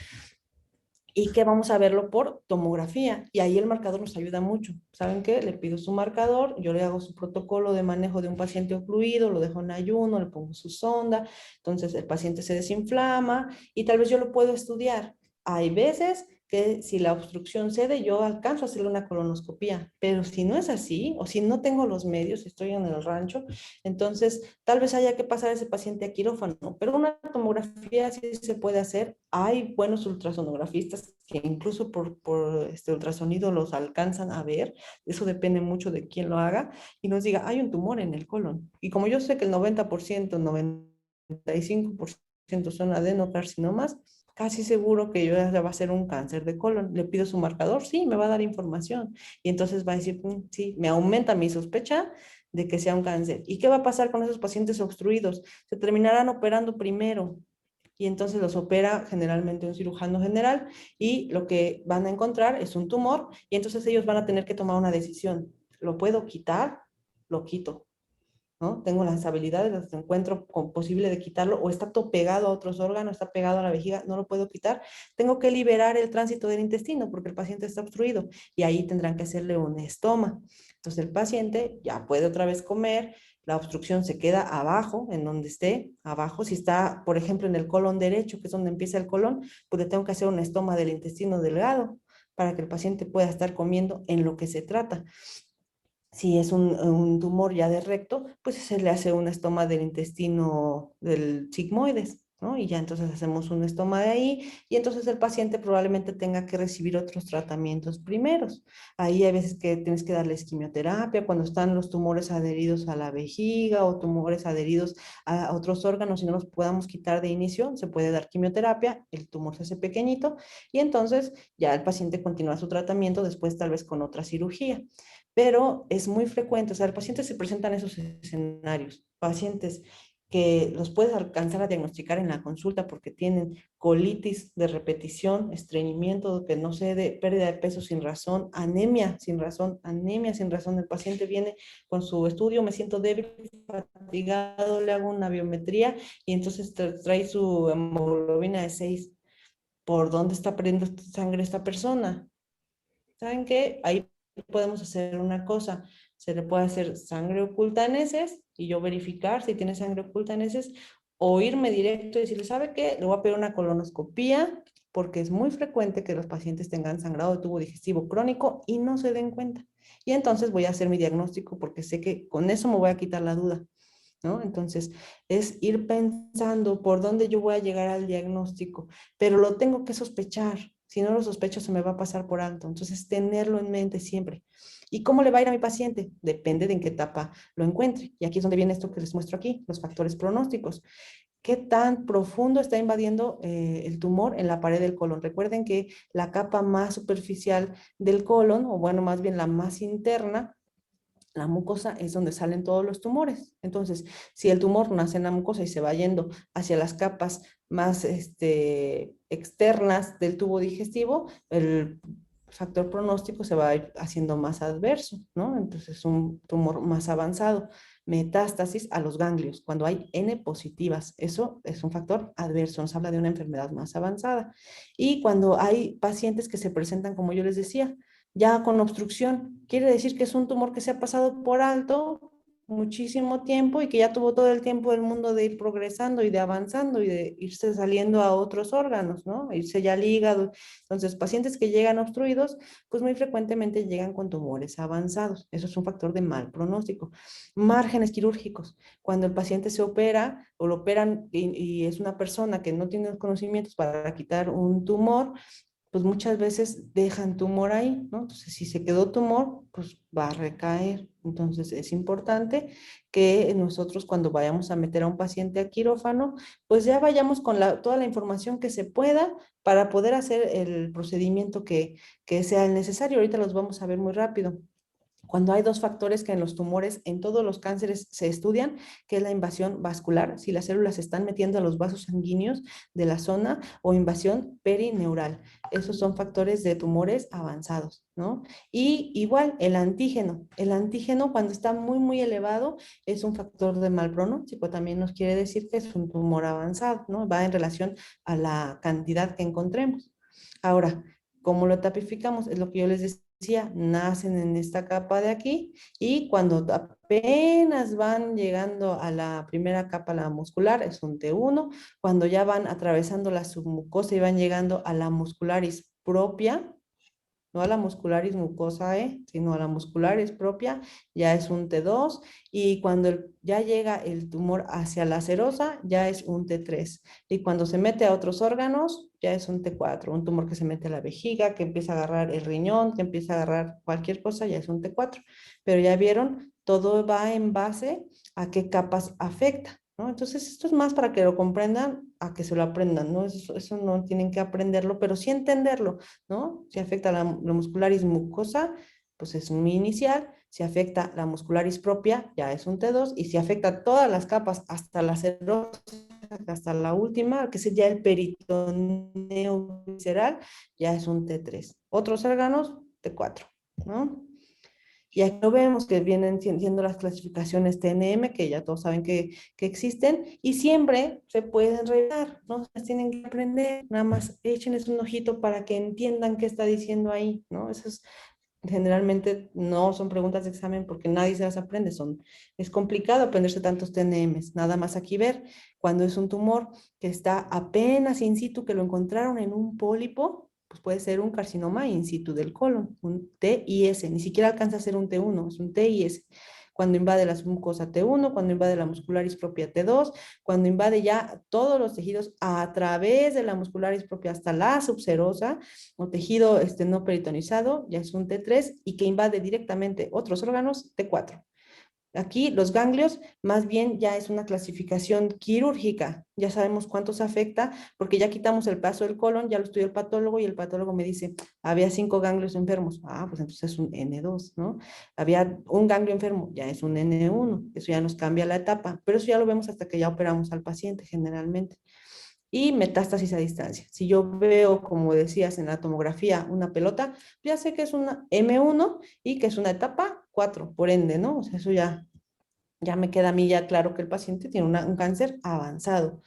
[SPEAKER 1] y que vamos a verlo por tomografía. Y ahí el marcador nos ayuda mucho. ¿Saben qué? Le pido su marcador, yo le hago su protocolo de manejo de un paciente ocluido, lo dejo en ayuno, le pongo su sonda, entonces el paciente se desinflama y tal vez yo lo puedo estudiar. Hay veces que si la obstrucción cede, yo alcanzo a hacerle una colonoscopía, pero si no es así, o si no tengo los medios, estoy en el rancho, entonces tal vez haya que pasar a ese paciente a quirófano, pero una tomografía sí se puede hacer. Hay buenos ultrasonografistas que incluso por este ultrasonido los alcanzan a ver. Eso depende mucho de quién lo haga y nos diga, hay un tumor en el colon. Y como yo sé que el 90%, 95% son adenocarcinomas, casi seguro que yo ya va a ser un cáncer de colon. Le pido su marcador, sí, me va a dar información. Y entonces va a decir, sí, me aumenta mi sospecha de que sea un cáncer. ¿Y qué va a pasar con esos pacientes obstruidos? Se terminarán operando primero y entonces los opera generalmente un cirujano general y lo que van a encontrar es un tumor y entonces ellos van a tener que tomar una decisión. ¿Lo puedo quitar? Lo quito. ¿No? Tengo las habilidades, las encuentro con posible de quitarlo, o está todo pegado a otros órganos, está pegado a la vejiga, no lo puedo quitar. Tengo que liberar el tránsito del intestino porque el paciente está obstruido y ahí tendrán que hacerle un estoma. Entonces el paciente ya puede otra vez comer, la obstrucción se queda abajo, en donde esté, abajo. Si está, por ejemplo, en el colon derecho, que es donde empieza el colon, pues le tengo que hacer un estoma del intestino delgado para que el paciente pueda estar comiendo en lo que se trata. Si es un tumor ya de recto, pues se le hace una estoma del intestino del sigmoides, ¿no? Y ya entonces hacemos un estoma de ahí y entonces el paciente probablemente tenga que recibir otros tratamientos primeros. Ahí hay veces que tienes que darles quimioterapia cuando están los tumores adheridos a la vejiga o tumores adheridos a otros órganos y no los podamos quitar de inicio, se puede dar quimioterapia, el tumor se hace pequeñito y entonces ya el paciente continúa su tratamiento después tal vez con otra cirugía, pero es muy frecuente, o sea, el paciente se presentan esos escenarios, pacientes que los puedes alcanzar a diagnosticar en la consulta porque tienen colitis de repetición, estreñimiento que no cede, pérdida de peso sin razón, anemia sin razón. El paciente viene con su estudio, me siento débil, fatigado, le hago una biometría y entonces trae su hemoglobina de 6. ¿Por dónde está perdiendo sangre esta persona? ¿Saben qué? Ahí podemos hacer una cosa. Se le puede hacer sangre oculta en heces y yo verificar si tiene sangre oculta en heces o irme directo y decirle, ¿sabe qué? Le voy a pedir una colonoscopía porque es muy frecuente que los pacientes tengan sangrado de tubo digestivo crónico y no se den cuenta. Y entonces voy a hacer mi diagnóstico porque sé que con eso me voy a quitar la duda, ¿no? Entonces, es ir pensando por dónde yo voy a llegar al diagnóstico, pero lo tengo que sospechar. Si no lo sospecho, se me va a pasar por alto. Entonces, tenerlo en mente siempre. ¿Y cómo le va a ir a mi paciente? Depende de en qué etapa lo encuentre. Y aquí es donde viene esto que les muestro aquí, los factores pronósticos. ¿Qué tan profundo está invadiendo el tumor en la pared del colon? Recuerden que la capa más superficial del colon, o bueno, más bien la más interna, la mucosa es donde salen todos los tumores. Entonces, si el tumor nace en la mucosa y se va yendo hacia las capas más externas del tubo digestivo, el factor pronóstico se va a ir haciendo más adverso, ¿no? Entonces, un tumor más avanzado. Metástasis a los ganglios, cuando hay N positivas, eso es un factor adverso, nos habla de una enfermedad más avanzada. Y cuando hay pacientes que se presentan, como yo les decía, ya con obstrucción. Quiere decir que es un tumor que se ha pasado por alto muchísimo tiempo y que ya tuvo todo el tiempo del mundo de ir progresando y de avanzando y de irse saliendo a otros órganos, ¿no? Irse ya al hígado. Entonces, pacientes que llegan obstruidos, pues muy frecuentemente llegan con tumores avanzados. Eso es un factor de mal pronóstico. Márgenes quirúrgicos. Cuando el paciente se opera o lo operan y es una persona que no tiene los conocimientos para quitar un tumor, pues muchas veces dejan tumor ahí, ¿no? Entonces, si se quedó tumor, pues va a recaer. Entonces, es importante que nosotros cuando vayamos a meter a un paciente a quirófano, pues ya vayamos con toda la información que se pueda para poder hacer el procedimiento que sea el necesario. Ahorita los vamos a ver muy rápido. Cuando hay dos factores que en los tumores, en todos los cánceres se estudian, que es la invasión vascular, si las células se están metiendo a los vasos sanguíneos de la zona, o invasión perineural. Esos son factores de tumores avanzados, ¿no? Y igual el antígeno cuando está muy, muy elevado es un factor de mal pronóstico, también nos quiere decir que es un tumor avanzado, ¿no? Va en relación a la cantidad que encontremos. Ahora, ¿cómo lo tipificamos? Es lo que yo les decía, nacen en esta capa de aquí y cuando apenas van llegando a la primera capa, la muscular, es un T1, cuando ya van atravesando la submucosa y van llegando a la muscularis propia, no a la muscularis mucosae, sino a la muscularis propia, ya es un T2, y cuando ya llega el tumor hacia la serosa, ya es un T3, y cuando se mete a otros órganos, ya es un T4, un tumor que se mete a la vejiga, que empieza a agarrar el riñón, que empieza a agarrar cualquier cosa, ya es un T4, pero ya vieron, todo va en base a qué capas afecta, ¿no? Entonces, esto es más para que lo comprendan, a que se lo aprendan, ¿no? Eso no tienen que aprenderlo, pero sí entenderlo, ¿no? Si afecta la muscularis mucosa, pues es un inicial. Si afecta la muscularis propia, ya es un T2. Y si afecta todas las capas hasta la serosa, hasta la última, que sería el peritoneo visceral, ya es un T3. Otros órganos, T4, ¿no? Y aquí lo vemos que vienen siendo las clasificaciones TNM, que ya todos saben que existen, y siempre se pueden revisar, ¿no? Las tienen que aprender, nada más échenles un ojito para que entiendan qué está diciendo ahí, ¿no? Eso es, generalmente no son preguntas de examen porque nadie se las aprende, es complicado aprenderse tantos TNMs, nada más aquí ver cuando es un tumor que está apenas in situ, que lo encontraron en un pólipo, pues puede ser un carcinoma in situ del colon, un TIS, ni siquiera alcanza a ser un T1, es un TIS. Cuando invade la submucosa T1, cuando invade la muscularis propia T2, cuando invade ya todos los tejidos a través de la muscularis propia hasta la subserosa, o tejido no peritonizado, ya es un T3, y que invade directamente otros órganos, T4. Aquí los ganglios más bien ya es una clasificación quirúrgica, ya sabemos cuántos afecta, porque ya quitamos el paso del colon, ya lo estudió el patólogo y el patólogo me dice, había 5 ganglios enfermos, pues entonces es un N2, ¿no? Había un ganglio enfermo, ya es un N1, eso ya nos cambia la etapa, pero eso ya lo vemos hasta que ya operamos al paciente generalmente. Y metástasis a distancia. Si yo veo, como decías en la tomografía, una pelota, ya sé que es una M1 y que es una etapa 4, por ende, ¿no? O sea, eso ya me queda a mí ya claro que el paciente tiene un cáncer avanzado.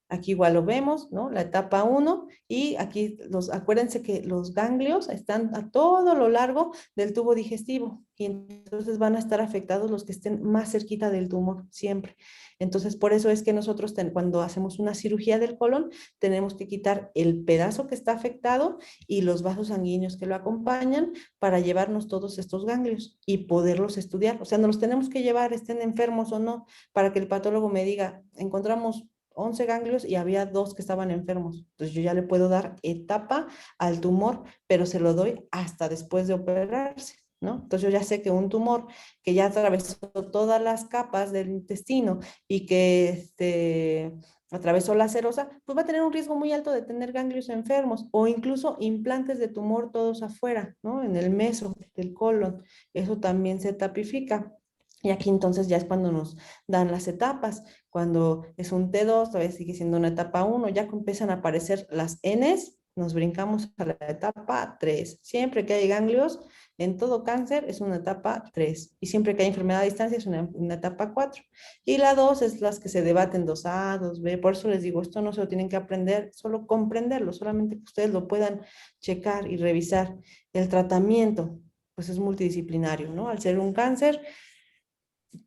[SPEAKER 1] Aquí igual lo vemos, ¿no? La etapa 1 y aquí acuérdense que los ganglios están a todo lo largo del tubo digestivo y entonces van a estar afectados los que estén más cerquita del tumor, siempre. Entonces, por eso es que nosotros cuando hacemos una cirugía del colon, tenemos que quitar el pedazo que está afectado y los vasos sanguíneos que lo acompañan para llevarnos todos estos ganglios y poderlos estudiar. O sea, no los tenemos que llevar, estén enfermos o no, para que el patólogo me diga, encontramos 11 ganglios y había 2 que estaban enfermos. Entonces yo ya le puedo dar etapa al tumor, pero se lo doy hasta después de operarse, ¿no? Entonces yo ya sé que un tumor que ya atravesó todas las capas del intestino y que atravesó la serosa, pues va a tener un riesgo muy alto de tener ganglios enfermos o incluso implantes de tumor todos afuera, ¿no? En el meso del colon. Eso también se tapifica. Y aquí entonces ya es cuando nos dan las etapas. Cuando es un T2, todavía sigue siendo una etapa 1, ya que empiezan a aparecer las Ns, nos brincamos a la etapa 3. Siempre que hay ganglios, en todo cáncer es una etapa 3. Y siempre que hay enfermedad a distancia es una etapa 4. Y la 2 es las que se debaten 2A, 2B. Por eso les digo, esto no se lo tienen que aprender, solo comprenderlo, solamente que ustedes lo puedan checar y revisar. El tratamiento, pues es multidisciplinario, ¿no? Al ser un cáncer,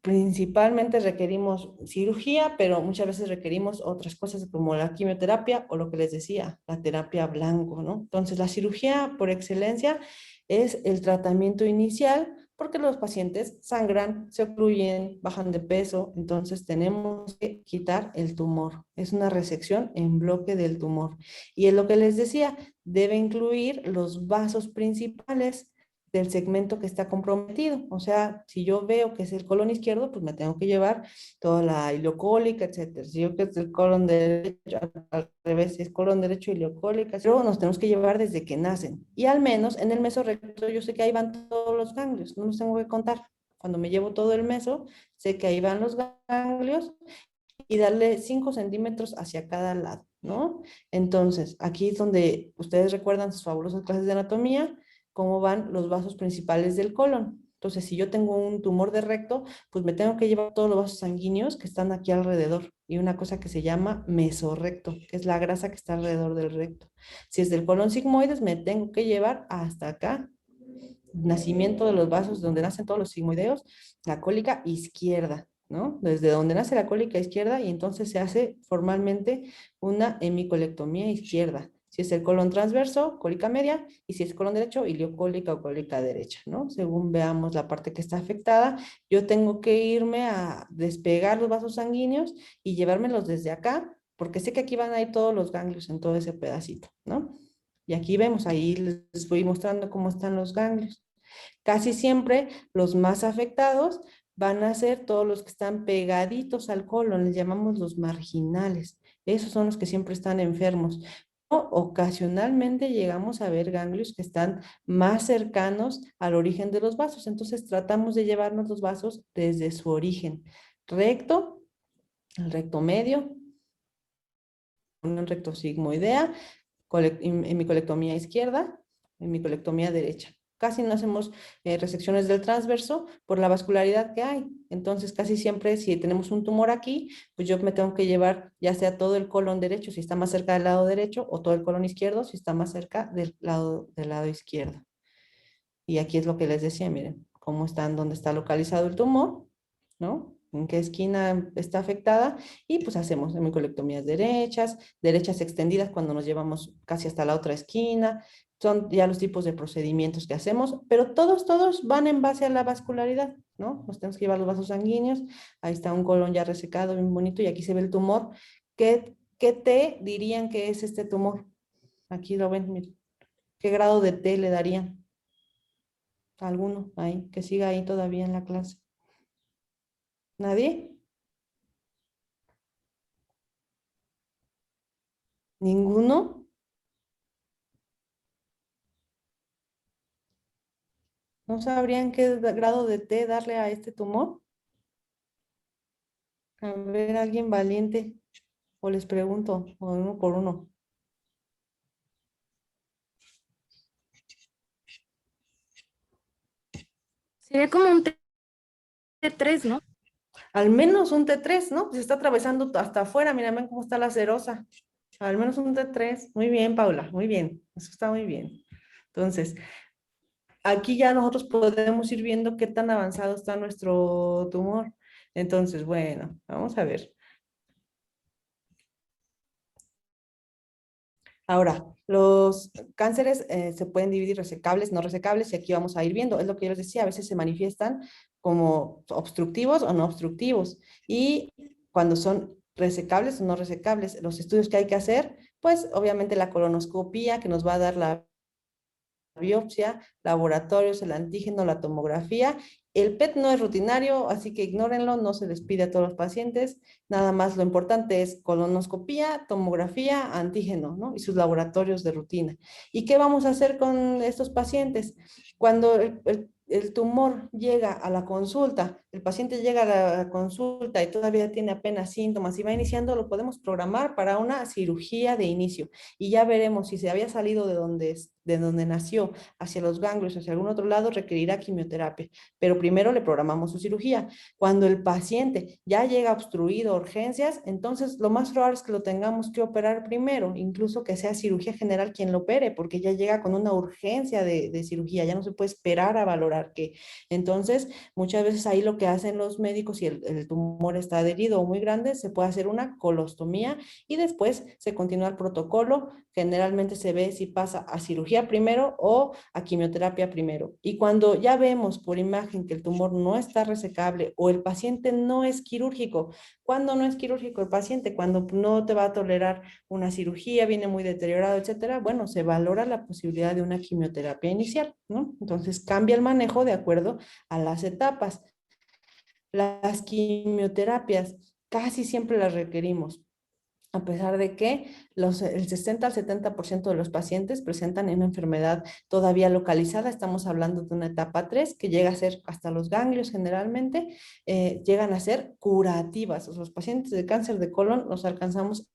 [SPEAKER 1] principalmente requerimos cirugía, pero muchas veces requerimos otras cosas como la quimioterapia o lo que les decía, la terapia blanco, ¿no? Entonces, la cirugía por excelencia es el tratamiento inicial porque los pacientes sangran, se ocluyen, bajan de peso, entonces tenemos que quitar el tumor. Es una resección en bloque del tumor. Y es lo que les decía, debe incluir los vasos principales del segmento que está comprometido. O sea, si yo veo que es el colon izquierdo, pues me tengo que llevar toda la ileocólica, etcétera. Si yo que es el colon derecho, al revés, si es colon derecho, ileocólica, luego nos tenemos que llevar desde que nacen. Y al menos en el mesorrecto yo sé que ahí van todos los ganglios, no los tengo que contar. Cuando me llevo todo el meso, sé que ahí van los ganglios y darle 5 centímetros hacia cada lado, ¿no? Entonces, aquí es donde ustedes recuerdan sus fabulosas clases de anatomía, cómo van los vasos principales del colon. Entonces, si yo tengo un tumor de recto, pues me tengo que llevar todos los vasos sanguíneos que están aquí alrededor y una cosa que se llama mesorrecto, que es la grasa que está alrededor del recto. Si es del colon sigmoides, me tengo que llevar hasta acá, nacimiento de los vasos donde nacen todos los sigmoideos, la cólica izquierda, ¿no? Desde donde nace la cólica izquierda y entonces se hace formalmente una hemicolectomía izquierda. Si es el colon transverso, cólica media, y si es colon derecho, iliocólica o cólica derecha, ¿no? Según veamos la parte que está afectada, yo tengo que irme a despegar los vasos sanguíneos y llevármelos desde acá, porque sé que aquí van a ir todos los ganglios en todo ese pedacito, ¿no? Y aquí vemos, ahí les voy mostrando cómo están los ganglios. Casi siempre los más afectados van a ser todos los que están pegaditos al colon, les llamamos los marginales. Esos son los que siempre están enfermos. O ocasionalmente llegamos a ver ganglios que están más cercanos al origen de los vasos. Entonces tratamos de llevarnos los vasos desde su origen. Recto, el recto medio, un recto sigmoidea, hemicolectomía izquierda, hemicolectomía derecha. Casi no hacemos resecciones del transverso por la vascularidad que hay. Entonces, casi siempre si tenemos un tumor aquí, pues yo me tengo que llevar ya sea todo el colon derecho si está más cerca del lado derecho o todo el colon izquierdo si está más cerca del lado izquierdo. Y aquí es lo que les decía, miren, cómo están, dónde está localizado el tumor, ¿no? En qué esquina está afectada y pues hacemos hemicolectomías derechas, derechas extendidas cuando nos llevamos casi hasta la otra esquina. Son ya los tipos de procedimientos que hacemos, pero todos van en base a la vascularidad, ¿no? Nos tenemos que llevar los vasos sanguíneos, ahí está un colon ya resecado, bien bonito, y aquí se ve el tumor. ¿Qué T dirían que es este tumor? Aquí lo ven, miren. ¿Qué grado de T le darían? ¿Alguno ahí que siga ahí todavía en la clase? ¿Nadie? ¿Ninguno? ¿No sabrían qué grado de T darle a este tumor? A ver, alguien valiente. O les pregunto, o uno por uno.
[SPEAKER 2] Sería como un T3, ¿no?
[SPEAKER 1] Al menos un T3, ¿no? Pues está atravesando hasta afuera. Mira, ven cómo está la cerosa. Al menos un T3. Muy bien, Paula. Muy bien. Eso está muy bien. Entonces, aquí ya nosotros podemos ir viendo qué tan avanzado está nuestro tumor. Entonces, bueno, vamos a ver. Ahora, los cánceres se pueden dividir resecables, no resecables, y aquí vamos a ir viendo. Es lo que yo les decía, a veces se manifiestan como obstructivos o no obstructivos. Y cuando son resecables o no resecables, los estudios que hay que hacer, pues obviamente la colonoscopía que nos va a dar la biopsia, laboratorios, el antígeno, la tomografía. El PET no es rutinario, así que ignórenlo, no se les pide a todos los pacientes. Nada más lo importante es colonoscopía, tomografía, antígeno, ¿no? Y sus laboratorios de rutina. ¿Y qué vamos a hacer con estos pacientes? Cuando el tumor llega a la consulta, el paciente llega a la consulta y todavía tiene apenas síntomas y va iniciando, lo podemos programar para una cirugía de inicio y ya veremos si se había salido de donde nació hacia los ganglios, hacia algún otro lado, requerirá quimioterapia, pero primero le programamos su cirugía. Cuando el paciente ya llega obstruido, urgencias, entonces lo más probable es que lo tengamos que operar primero, incluso que sea cirugía general quien lo opere, porque ya llega con una urgencia de cirugía, ya no se puede esperar a valorar tolerar qué. Entonces, muchas veces ahí lo que hacen los médicos, si el tumor está adherido o muy grande, se puede hacer una colostomía y después se continúa el protocolo. Generalmente se ve si pasa a cirugía primero o a quimioterapia primero. Y cuando ya vemos por imagen que el tumor no está resecable o el paciente no es quirúrgico, ¿cuándo no es quirúrgico el paciente? Cuando no te va a tolerar una cirugía, viene muy deteriorado, etcétera. Bueno, se valora la posibilidad de una quimioterapia inicial, ¿no? Entonces cambia el manejo de acuerdo a las etapas. Las quimioterapias casi siempre las requerimos, a pesar de que el 60 al 70% de los pacientes presentan una enfermedad todavía localizada. Estamos hablando de una etapa 3 que llega a ser hasta los ganglios generalmente, llegan a ser curativas. Los pacientes de cáncer de colon los alcanzamos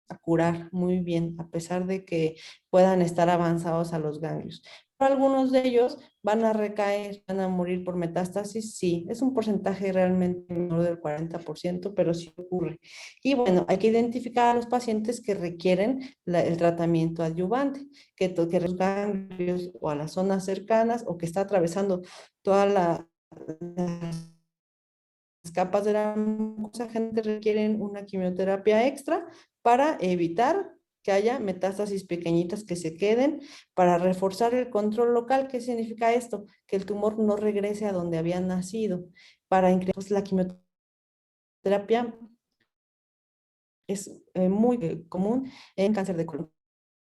[SPEAKER 1] a curar muy bien, a pesar de que puedan estar avanzados a los ganglios. Pero algunos de ellos van a recaer, van a morir por metástasis, sí, es un porcentaje realmente menor del 40%, pero sí ocurre. Y bueno, hay que identificar a los pacientes que requieren el tratamiento adyuvante, que los ganglios o a las zonas cercanas o que está atravesando toda las capas de la mucosa, gente requieren una quimioterapia extra para evitar que haya metástasis pequeñitas que se queden, para reforzar el control local. ¿Qué significa esto? Que el tumor no regrese a donde había nacido. Para incrementar la quimioterapia es muy común en cáncer de colon.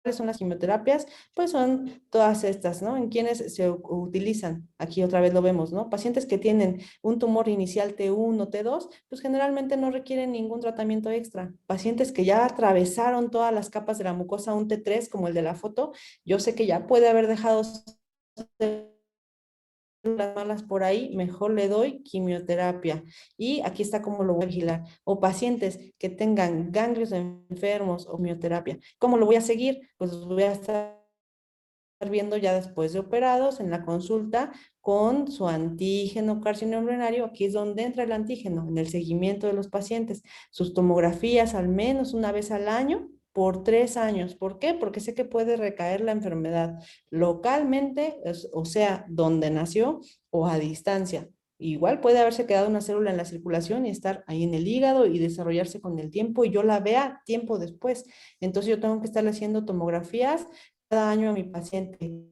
[SPEAKER 1] ¿Cuáles son las quimioterapias? Pues son todas estas, ¿no? En quienes se utilizan, aquí otra vez lo vemos, ¿no? Pacientes que tienen un tumor inicial T1 o T2, pues generalmente no requieren ningún tratamiento extra. Pacientes que ya atravesaron todas las capas de la mucosa, un T3 como el de la foto, yo sé que ya puede haber dejado las malas por ahí, mejor le doy quimioterapia. Y aquí está cómo lo voy a vigilar. O pacientes que tengan ganglios enfermos o quimioterapia. ¿Cómo lo voy a seguir? Pues los voy a estar viendo ya después de operados en la consulta con su antígeno carcinoembrionario. Aquí es donde entra el antígeno, en el seguimiento de los pacientes. Sus tomografías al menos una vez al año por 3 años. ¿Por qué? Porque sé que puede recaer la enfermedad localmente, o sea, donde nació o a distancia. Igual puede haberse quedado una célula en la circulación y estar ahí en el hígado y desarrollarse con el tiempo y yo la vea tiempo después. Entonces yo tengo que estarle haciendo tomografías cada año a mi paciente,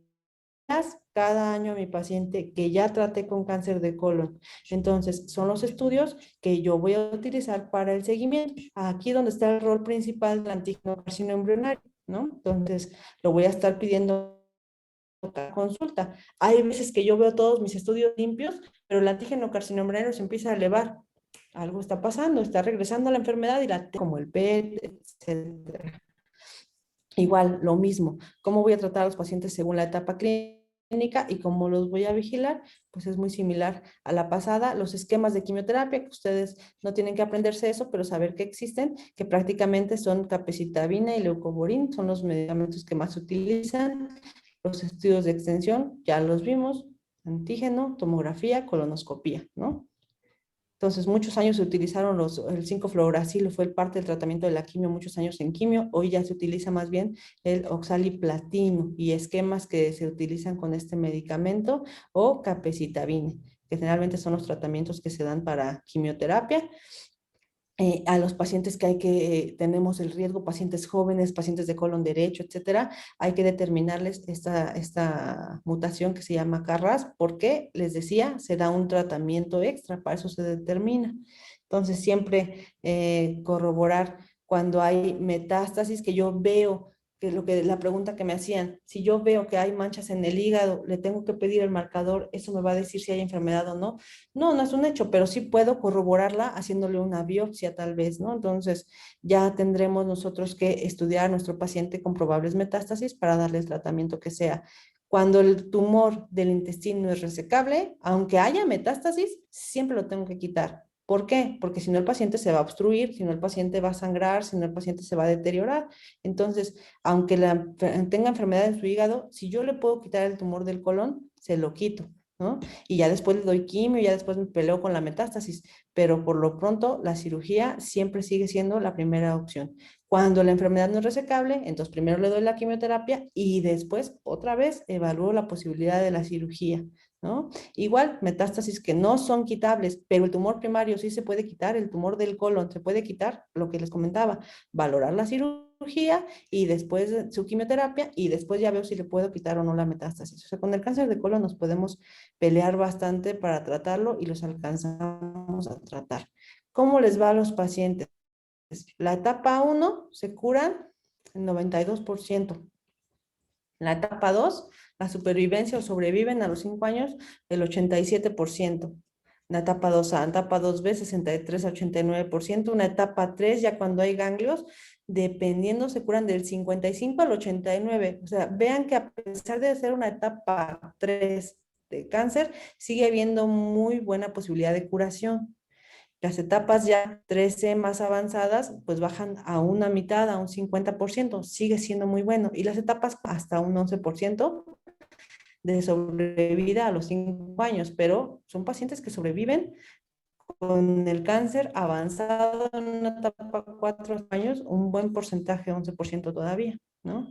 [SPEAKER 1] cada año a mi paciente que ya traté con cáncer de colon. Entonces, son los estudios que yo voy a utilizar para el seguimiento. Aquí donde está el rol principal del antígeno carcinoembrionario, ¿no? Entonces, lo voy a estar pidiendo cada consulta. Hay veces que yo veo todos mis estudios limpios, pero el antígeno carcinoembrionario se empieza a elevar. Algo está pasando, está regresando a la enfermedad y como el PET, etcétera. Igual, lo mismo, cómo voy a tratar a los pacientes según la etapa clínica y cómo los voy a vigilar, pues es muy similar a la pasada. Los esquemas de quimioterapia, que ustedes no tienen que aprenderse eso, pero saber que existen, que prácticamente son capecitabina y leucovorin, son los medicamentos que más se utilizan. Los estudios de extensión, ya los vimos, antígeno, tomografía, colonoscopía, ¿no? Entonces, muchos años se utilizaron el 5-fluoracilo, fue parte del tratamiento de la quimio, muchos años en quimio. Hoy ya se utiliza más bien el oxaliplatino y esquemas que se utilizan con este medicamento o capecitabine, que generalmente son los tratamientos que se dan para quimioterapia. A los pacientes que tenemos el riesgo, pacientes jóvenes, pacientes de colon derecho, etcétera, hay que determinarles esta mutación que se llama KRAS, porque les decía, se da un tratamiento extra, para eso se determina. Entonces, siempre corroborar cuando hay metástasis, que yo veo que la pregunta que me hacían, si yo veo que hay manchas en el hígado, le tengo que pedir el marcador, eso me va a decir si hay enfermedad o no. No, no es un hecho, pero sí puedo corroborarla haciéndole una biopsia tal vez, ¿no? Entonces ya tendremos nosotros que estudiar a nuestro paciente con probables metástasis para darle el tratamiento que sea. Cuando el tumor del intestino es resecable, aunque haya metástasis, siempre lo tengo que quitar. ¿Por qué? Porque si no el paciente se va a obstruir, si no el paciente va a sangrar, si no el paciente se va a deteriorar. Entonces, aunque tenga enfermedad en su hígado, si yo le puedo quitar el tumor del colon, se lo quito, ¿no? Y ya después le doy quimio, ya después me peleo con la metástasis, pero por lo pronto la cirugía siempre sigue siendo la primera opción. Cuando la enfermedad no es resecable, entonces primero le doy la quimioterapia y después otra vez evalúo la posibilidad de la cirugía, ¿no? Igual, metástasis que no son quitables, pero el tumor primario sí se puede quitar, el tumor del colon se puede quitar, lo que les comentaba, valorar la cirugía y después su quimioterapia y después ya veo si le puedo quitar o no la metástasis. O sea, con el cáncer de colon nos podemos pelear bastante para tratarlo y los alcanzamos a tratar. ¿Cómo les va a los pacientes? La etapa 1 se curan el 92%. La etapa 2, la supervivencia o sobreviven a los 5 años, el 87%. La etapa 2A, etapa 2B, 63 a 89%. Una etapa 3, ya cuando hay ganglios, dependiendo, se curan del 55 al 89%. O sea, vean que a pesar de ser una etapa 3 de cáncer, sigue habiendo muy buena posibilidad de curación. Las etapas ya 13 más avanzadas, pues bajan a una mitad, a un 50%, sigue siendo muy bueno. Y las etapas hasta un 11% de sobrevida a los 5 años, pero son pacientes que sobreviven con el cáncer avanzado en una etapa 4 años, un buen porcentaje, 11% todavía, ¿no?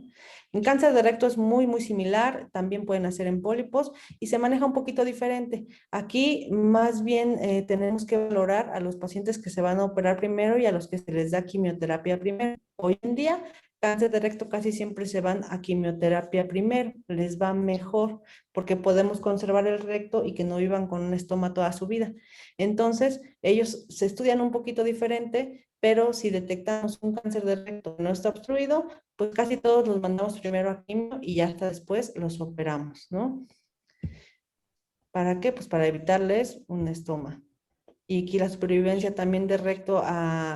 [SPEAKER 1] En cáncer de recto es muy, muy similar, también pueden hacer en pólipos y se maneja un poquito diferente. Aquí más bien tenemos que valorar a los pacientes que se van a operar primero y a los que se les da quimioterapia primero. Hoy en día, cáncer de recto casi siempre se van a quimioterapia primero, les va mejor porque podemos conservar el recto y que no vivan con un estoma toda su vida. Entonces, ellos se estudian un poquito diferente, pero si detectamos un cáncer de recto que no está obstruido, pues casi todos los mandamos primero a quimio y ya hasta después los operamos, ¿no? ¿Para qué? Pues para evitarles un estoma. Y aquí la supervivencia también de recto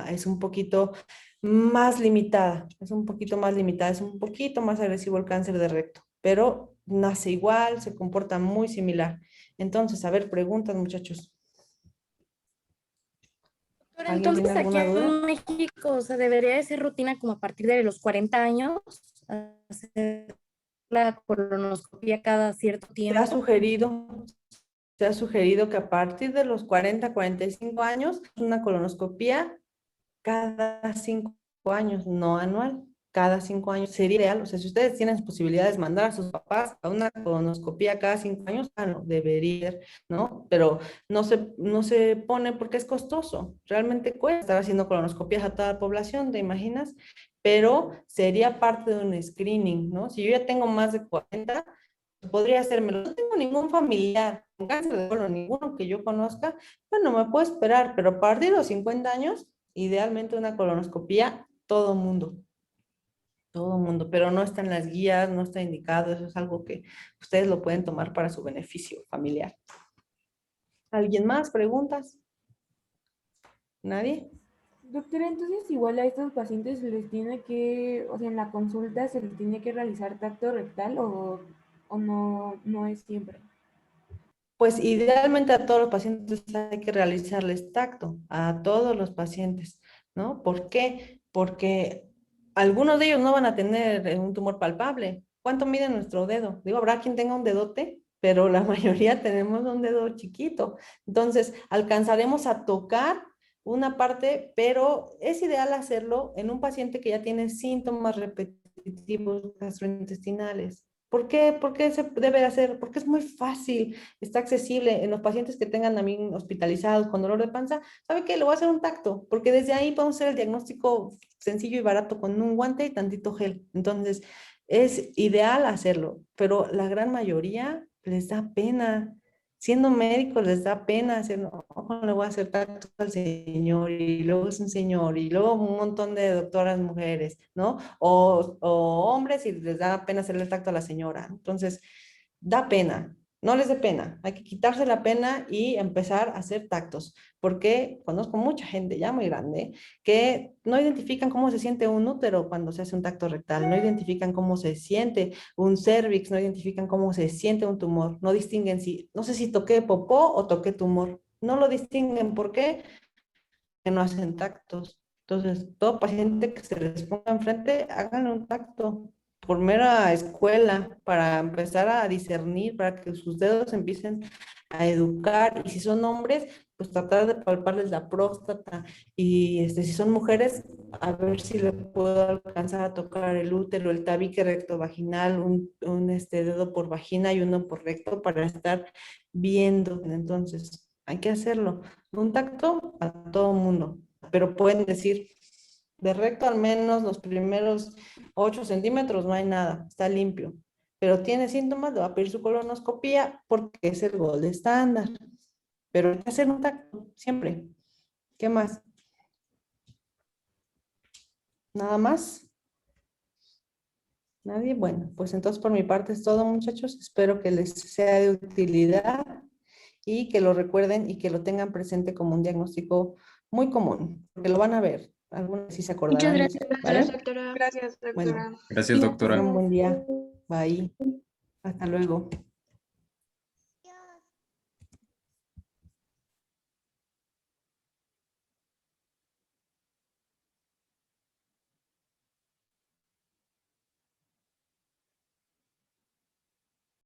[SPEAKER 1] es un poquito más limitada, es un poquito más limitada, es un poquito más agresivo el cáncer de recto, pero nace igual, se comporta muy similar. Entonces, a ver, preguntas, muchachos.
[SPEAKER 2] Pero
[SPEAKER 1] ¿Alguien tiene
[SPEAKER 2] entonces aquí
[SPEAKER 1] alguna duda?
[SPEAKER 2] en México, o sea, debería de ser rutina como a partir de los 40 años, hacer la colonoscopia cada cierto
[SPEAKER 1] Se ha
[SPEAKER 2] tiempo.
[SPEAKER 1] sugerido, se ha sugerido que a partir de los 40, 45 años, una colonoscopía cada 5 años, no anual, cada 5 años sería ideal. O sea, si ustedes tienen posibilidades de mandar a sus papás a una colonoscopía cada 5 años, no, debería ser, ¿no? Pero no se pone porque es costoso. Realmente cuesta estar haciendo colonoscopías a toda la población, ¿te imaginas? Pero sería parte de un screening, ¿no? Si yo ya tengo más de 40, podría hacérmelo. No tengo ningún familiar con cáncer de colon, ninguno que yo conozca, bueno, me puedo esperar, pero a partir de los 50 años, idealmente una colonoscopía, todo mundo, pero no está en las guías, no está indicado, eso es algo que ustedes lo pueden tomar para su beneficio familiar. ¿Alguien más? ¿Preguntas? ¿Nadie?
[SPEAKER 3] Doctora, entonces igual a estos pacientes se les tiene que, o sea, en la consulta se les tiene que realizar tacto rectal o no, no es siempre.
[SPEAKER 1] Pues idealmente a todos los pacientes hay que realizarles tacto, a todos los pacientes, ¿no? ¿Por qué? Porque algunos de ellos no van a tener un tumor palpable. ¿Cuánto mide nuestro dedo? Digo, habrá quien tenga un dedote, pero la mayoría tenemos un dedo chiquito. Entonces, alcanzaremos a tocar una parte, pero es ideal hacerlo en un paciente que ya tiene síntomas repetitivos gastrointestinales. ¿Por qué? ¿Por qué se debe hacer? Porque es muy fácil, está accesible en los pacientes que tengan también hospitalizados con dolor de panza. ¿Sabe qué? Le voy a hacer un tacto, porque desde ahí podemos hacer el diagnóstico sencillo y barato con un guante y tantito gel. Entonces, es ideal hacerlo, pero la gran mayoría les da pena. Siendo médicos les da pena hacer, no, ¿cómo le voy a hacer tacto al señor? Y luego es un señor, y luego un montón de doctoras mujeres, ¿no? O hombres y les da pena hacerle el tacto a la señora. Entonces, da pena, no les dé pena, hay que quitarse la pena y empezar a hacer tactos, porque conozco mucha gente ya muy grande que no identifican cómo se siente un útero cuando se hace un tacto rectal, no identifican cómo se siente un cervix, no identifican cómo se siente un tumor, no distinguen si, no sé si toqué popó o toqué tumor, no lo distinguen, ¿por qué? Que no hacen tactos. Entonces, todo paciente que se les ponga enfrente, hagan un tacto por mera escuela, para empezar a discernir, para que sus dedos empiecen a educar, y si son hombres, pues tratar de palparles la próstata, y si son mujeres, a ver si le puedo alcanzar a tocar el útero, el tabique rectovaginal, un dedo por vagina y uno por recto para estar viendo. Entonces, hay que hacerlo. Un tacto a todo mundo, pero pueden decir, de recto al menos los primeros 8 centímetros no hay nada, está limpio. Pero tiene síntomas, le va a pedir su colonoscopía porque es el gol estándar. Pero hay que hacer un tacto, siempre. ¿Qué más? ¿Nada más? ¿Nadie? Bueno, pues entonces por mi parte es todo, muchachos. Espero que les sea de utilidad y que lo recuerden y que lo tengan presente como un diagnóstico muy común, porque lo van a ver. Algunos sí se
[SPEAKER 2] Muchas
[SPEAKER 1] acordarán de
[SPEAKER 2] gracias,
[SPEAKER 1] usted, ¿vale?
[SPEAKER 2] doctora.
[SPEAKER 4] Gracias,
[SPEAKER 1] Bueno,
[SPEAKER 4] doctora.
[SPEAKER 5] Gracias,
[SPEAKER 1] tengan
[SPEAKER 5] doctora.
[SPEAKER 1] un buen día. Bye. Hasta luego.